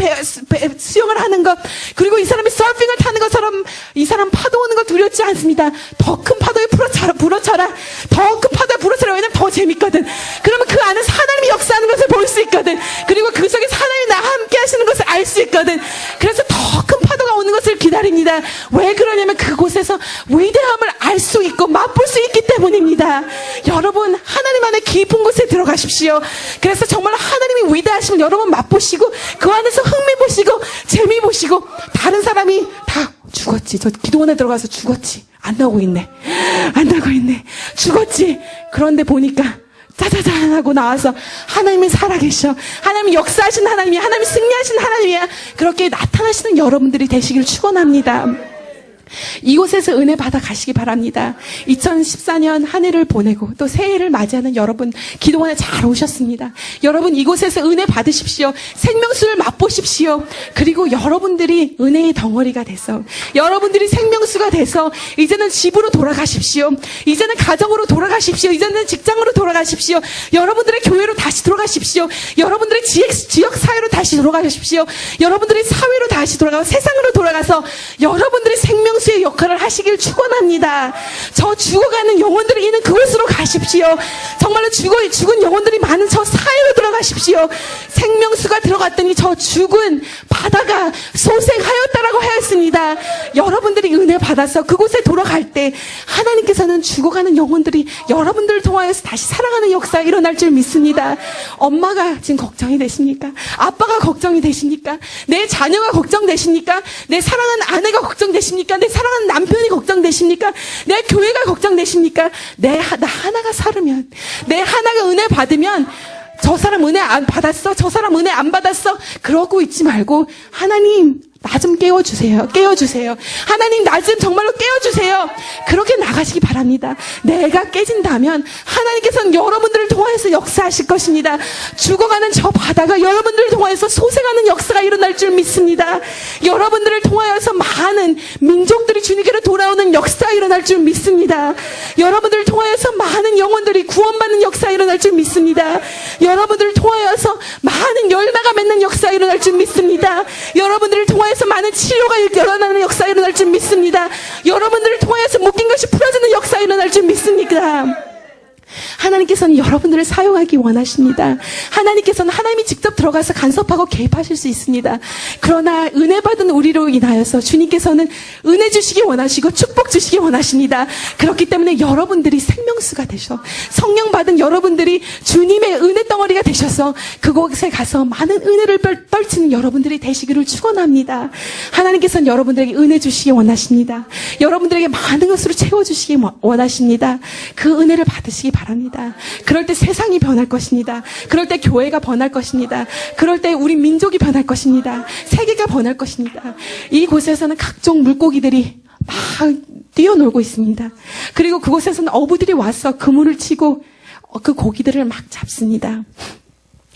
수영을 하는 것, 그리고 이 사람이 서핑을 타는 것처럼 이 사람 파도 오는 거 두렵지 않습니다. 더 큰 파도에 불어쳐라. 더 큰 파도에 불어쳐라. 왜냐면 더 재밌거든. 그러면 그 안에서 하나님이 역사하는 것을 볼 수 있거든. 그리고 그 속에서 하나님이 나와 함께 하시는 것을 알 수 있거든. 그래서 더 큰 파도가 오는 것을 기다립니다. 왜 그러냐면 그곳에서 위대함을 알 수 있고 맛볼 수 있기 때문입니다. 여러분, 하나님 안에 깊은 곳에 들어가십시오. 그래서 정말 하나님이 위대하심을 여러분 맛보시고 그 안에서 흥미 보시고 재미 보시고, 다른 사람이 다 죽었지. 저 기도원에 들어가서 죽었지. 안 나오고 있네. 죽었지. 그런데 보니까 짜자잔 하고 나와서 하나님이 살아계셔. 하나님이 역사하신 하나님이야. 하나님이 승리하신 하나님이야. 그렇게 나타나시는 여러분들이 되시길 축원합니다. 이곳에서 은혜 받아 가시기 바랍니다. 2014년 한 해를 보내고 또 새해를 맞이하는 여러분, 기도원에 잘 오셨습니다. 여러분, 이곳에서 은혜 받으십시오. 생명수를 맛보십시오. 그리고 여러분들이 은혜의 덩어리가 돼서, 여러분들이 생명수가 돼서 이제는 집으로 돌아가십시오. 이제는 가정으로 돌아가십시오. 이제는 직장으로 돌아가십시오. 여러분들의 교회로 다시 돌아가십시오. 여러분들의 지역 사회로 다시 돌아가십시오. 여러분들의 사회로 다시 돌아가서 세상으로 돌아가서 여러분들의 생명수의 역할을 하시길 축원합니다. 저 죽어가는 영혼들이 있는 그곳으로 가십시오. 정말로 죽은 영혼들이 많은 저 사회로 들어가십시오. 생명수가 들어갔더니 저 죽은 바다가 소생하였다라고 하였습니다. 여러분들이 은혜 받아서 그곳에 돌아갈 때 하나님께서는 죽어가는 영혼들이 여러분들을 통하여서 다시 살아가는 역사가 일어날 줄 믿습니다. 엄마가 지금 걱정이 되십니까? 아빠가 걱정이 되십니까? 내 자녀가 걱정되십니까? 내 사랑하는 아내가 걱정되십니까? 내 사랑하는 남편이 걱정되십니까? 내 교회가 걱정되십니까? 나 하나가 살으면, 내 하나가 은혜 받으면, 저 사람 은혜 안 받았어? 저 사람 은혜 안 받았어? 그러고 있지 말고, 하나님, 나 좀 깨워주세요. 하나님, 나 좀 정말로 깨워주세요. 그렇게 나가시기 바랍니다. 내가 깨진다면 하나님께서는 여러분들을 통하여서 역사하실 것입니다. 죽어가는 저 바다가 여러분들을 통하여서 소생하는 역사가 일어날 줄 믿습니다. 여러분들을 통하여서 많은 민족들이 주님께로 돌아오는 역사가 일어날 줄 믿습니다. 여러분들을 통하여서 많은 영혼들이 구원받는 역사가 일어날 줄 믿습니다. 여러분들을 통하여서 많은 열매가 맺는 역사가 일어날 줄 믿습니다. 여러분들을 통하여서 많은 치료가 일어나는 역사가 일어날 줄 믿습니다. 여러분들을 통하여서 묶인 것이 풀어지는 역사가 일어날 줄 믿습니다. 하나님께서는 여러분들을 사용하기 원하십니다. 하나님이 직접 들어가서 간섭하고 개입하실 수 있습니다. 그러나 은혜 받은 우리로 인하여서 주님께서는 은혜 주시기 원하시고 축복 주시기 원하십니다. 그렇기 때문에 여러분들이 생명수가 되셔, 성령 받은 여러분들이 주님의 은혜 덩어리가 되셔서 그곳에 가서 많은 은혜를 떨치는 여러분들이 되시기를 축원합니다. 하나님께서는 여러분들에게 은혜 주시기 원하십니다. 여러분들에게 많은 것으로 채워주시기 원하십니다. 그 은혜를 받으시기 바랍니다. 그럴 때 세상이 변할 것입니다. 그럴 때 교회가 변할 것입니다. 그럴 때 우리 민족이 변할 것입니다. 세계가 변할 것입니다. 이곳에서는 각종 물고기들이 막 뛰어놀고 있습니다. 그리고 그곳에서는 어부들이 와서 그물을 치고 그 고기들을 막 잡습니다.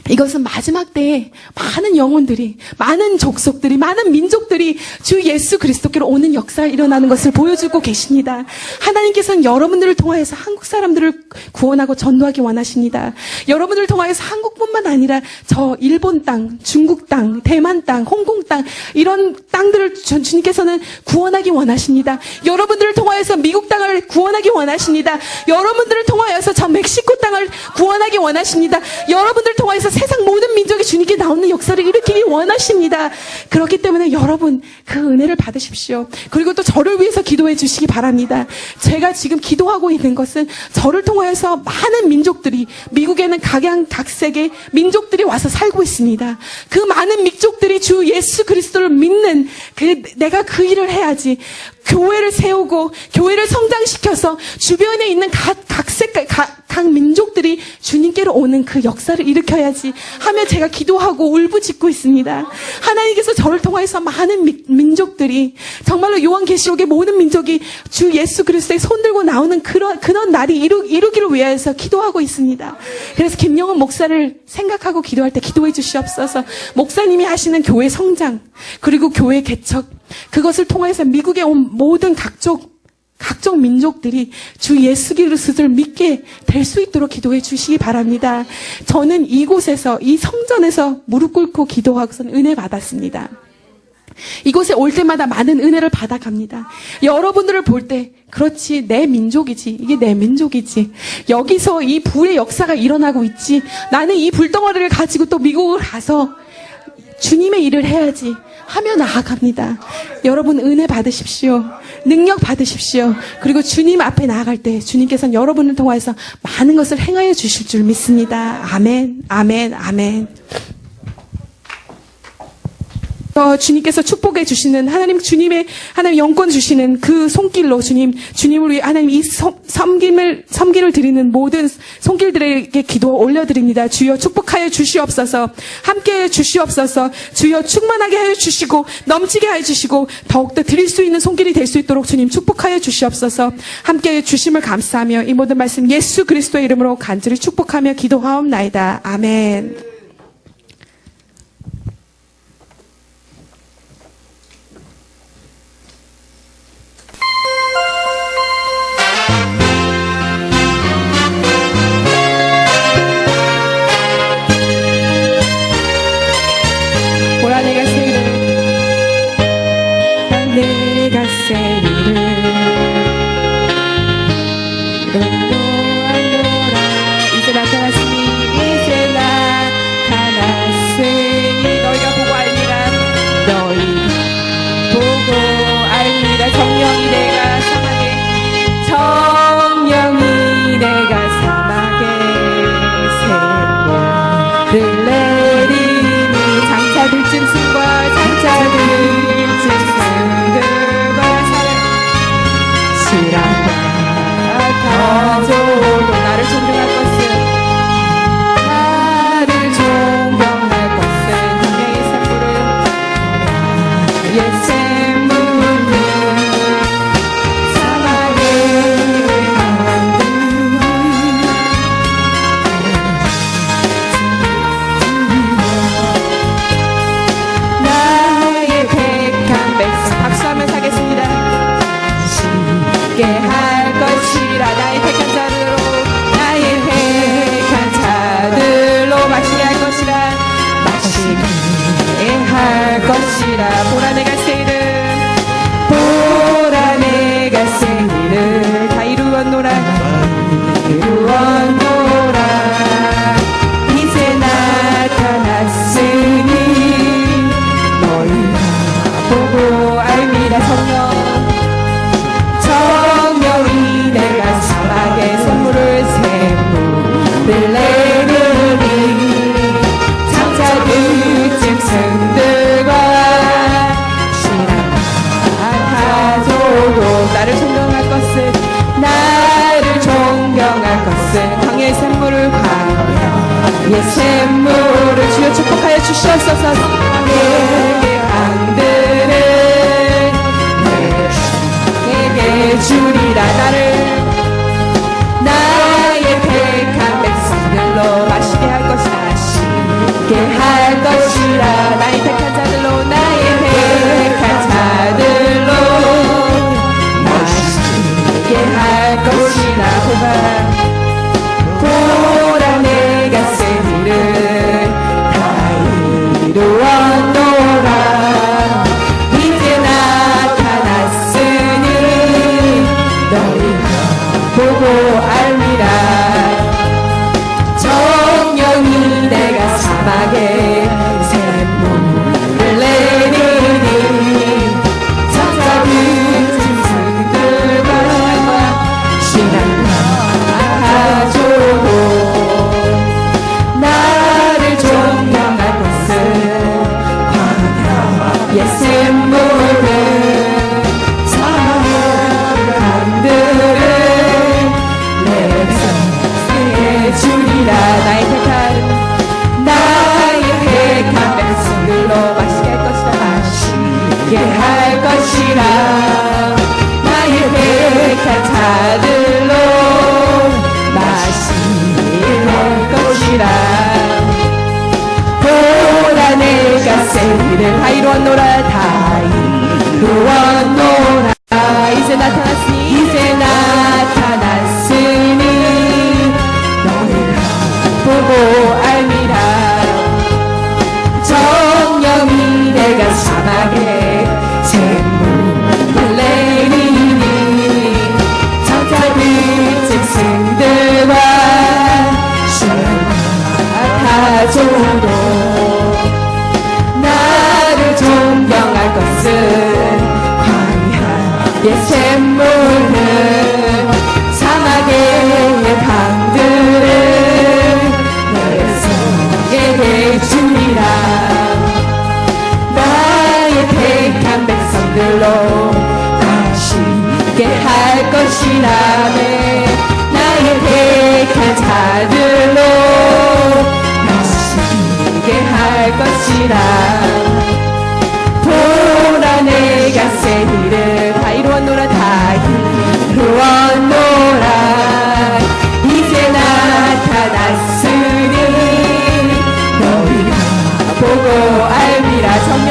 이것은 마지막 때에 많은 영혼들이, 많은 족속들이, 많은 민족들이 주 예수 그리스도께로 오는 역사가 일어나는 것을 보여주고 계십니다. 하나님께서는 여러분들을 통하여서 한국 사람들을 구원하고 전도하기 원하십니다. 여러분들을 통하여서 한국뿐만 아니라 저 일본 땅, 중국 땅, 대만 땅, 홍콩 땅, 이런 땅들을 주님께서는 구원하기 원하십니다. 여러분들을 통하여서 미국 땅을 구원하기 원하십니다. 여러분들을 통하여서 저 멕시코 땅을 구원하기 원하십니다. 여러분들을 통하여서 세상 모든 민족이 주님께 나오는 역사를 일으키기 원하십니다. 그렇기 때문에 여러분 그 은혜를 받으십시오. 그리고 또 저를 위해서 기도해 주시기 바랍니다. 제가 지금 기도하고 있는 것은 저를 통하여서 많은 민족들이, 미국에는 각양각색의 민족들이 와서 살고 있습니다. 그 많은 민족들이 주 예수 그리스도를 믿는 내가 그 일을 해야지. 교회를 세우고 교회를 성장시켜서 주변에 있는 각 민족들이 주님께로 오는 그 역사를 일으켜야지. 해야지 하며 제가 기도하고 울부짖고 있습니다. 하나님께서 저를 통해서 많은 민족들이 정말로 요한계시록의 모든 민족이 주 예수 그리스도의 손들고 나오는 그런 날이 이루기를 위하여서 기도하고 있습니다. 그래서 김영원 목사를 생각하고 기도할 때 기도해 주시옵소서. 목사님이 하시는 교회 성장 그리고 교회 개척 그것을 통해서 미국에 온 모든 각종 민족들이 주 예수 그리스도를 믿게 될 수 있도록 기도해 주시기 바랍니다. 저는 이곳에서 이 성전에서 무릎 꿇고 기도하고선 은혜 받았습니다. 이곳에 올 때마다 많은 은혜를 받아갑니다. 여러분들을 볼 때 그렇지 내 민족이지 이게 내 민족이지 여기서 이 불의 역사가 일어나고 있지 나는 이 불덩어리를 가지고 또 미국을 가서 주님의 일을 해야지 하며 나아갑니다. 여러분 은혜 받으십시오. 능력 받으십시오. 그리고 주님 앞에 나아갈 때 주님께서는 여러분을 통해서 많은 것을 행하여 주실 줄 믿습니다. 아멘, 아멘, 아멘. 주님께서 축복해 주시는 주님의 영권 주시는 그 손길로 주님을 위해 하나님 이 섬김을 드리는 모든 손길들에게 기도 올려드립니다. 주여 축복하여 주시옵소서. 함께해 주시옵소서. 주여 충만하게 하여 주시고 넘치게 하여 주시고 더욱더 드릴 수 있는 손길이 될 수 있도록 주님 축복하여 주시옵소서. 함께해 주심을 감사하며 이 모든 말씀 예수 그리스도의 이름으로 간절히 축복하며 기도하옵나이다. 아멘. 내가 세리를 인도하노라. 이제 나타났으니 이제 나타났으니 너희가 보고 알미라. 너희 보고 알미라. 정령이 내가 사막에 샘물을 내리니 장차들 짐승과 장차들 가져도 나를 존경할 것은 분명히 샘물은 사막에 만드는 나의 택한 백성 박수하면서 하겠습니다. 쉽게 할 것이라. 나의 택한 자들로 마시게 할 것이라. 마시게 할 것이라. 보라 내가 새 일을 다 이루었노라. 이제 나타났으니 너희가 보고 알미라. 정령이 내가 사막에 샘물을 내리니 장차들 짐승들과 가져도 나를 존경할 것은 강의 샘물을 강의 샘물을 주여 축복하여 주시옵소서. 내게 강들을 내게 주리라. 나의 택한 백성들로 마시게 할 것이라. 마시게 할 것이라. 나의 택한 자들로 나의 택한 자들로 마시게 할 것이라. 보라 내가 새 일을 다 이루어 내가 세리를 다 이루었노라 다 이루었노라 이제 나타났으니 너희가 보고 알미라 정령이 내가 사막에 샘물을 내리니 장차들 짐승들과 시험하조도 나를 존경할 것은 광야 의 샘물은 사막의 강들을 너의 성에게 주리라 나의 택한 백성들로 다시게 할 것이라네 나의 택한 자들로 다시게 할 것이라 보라 내가 세리를 다 이루었노라 다 이루었노라 이제 나타났으니 너희가 보고 알미라 성령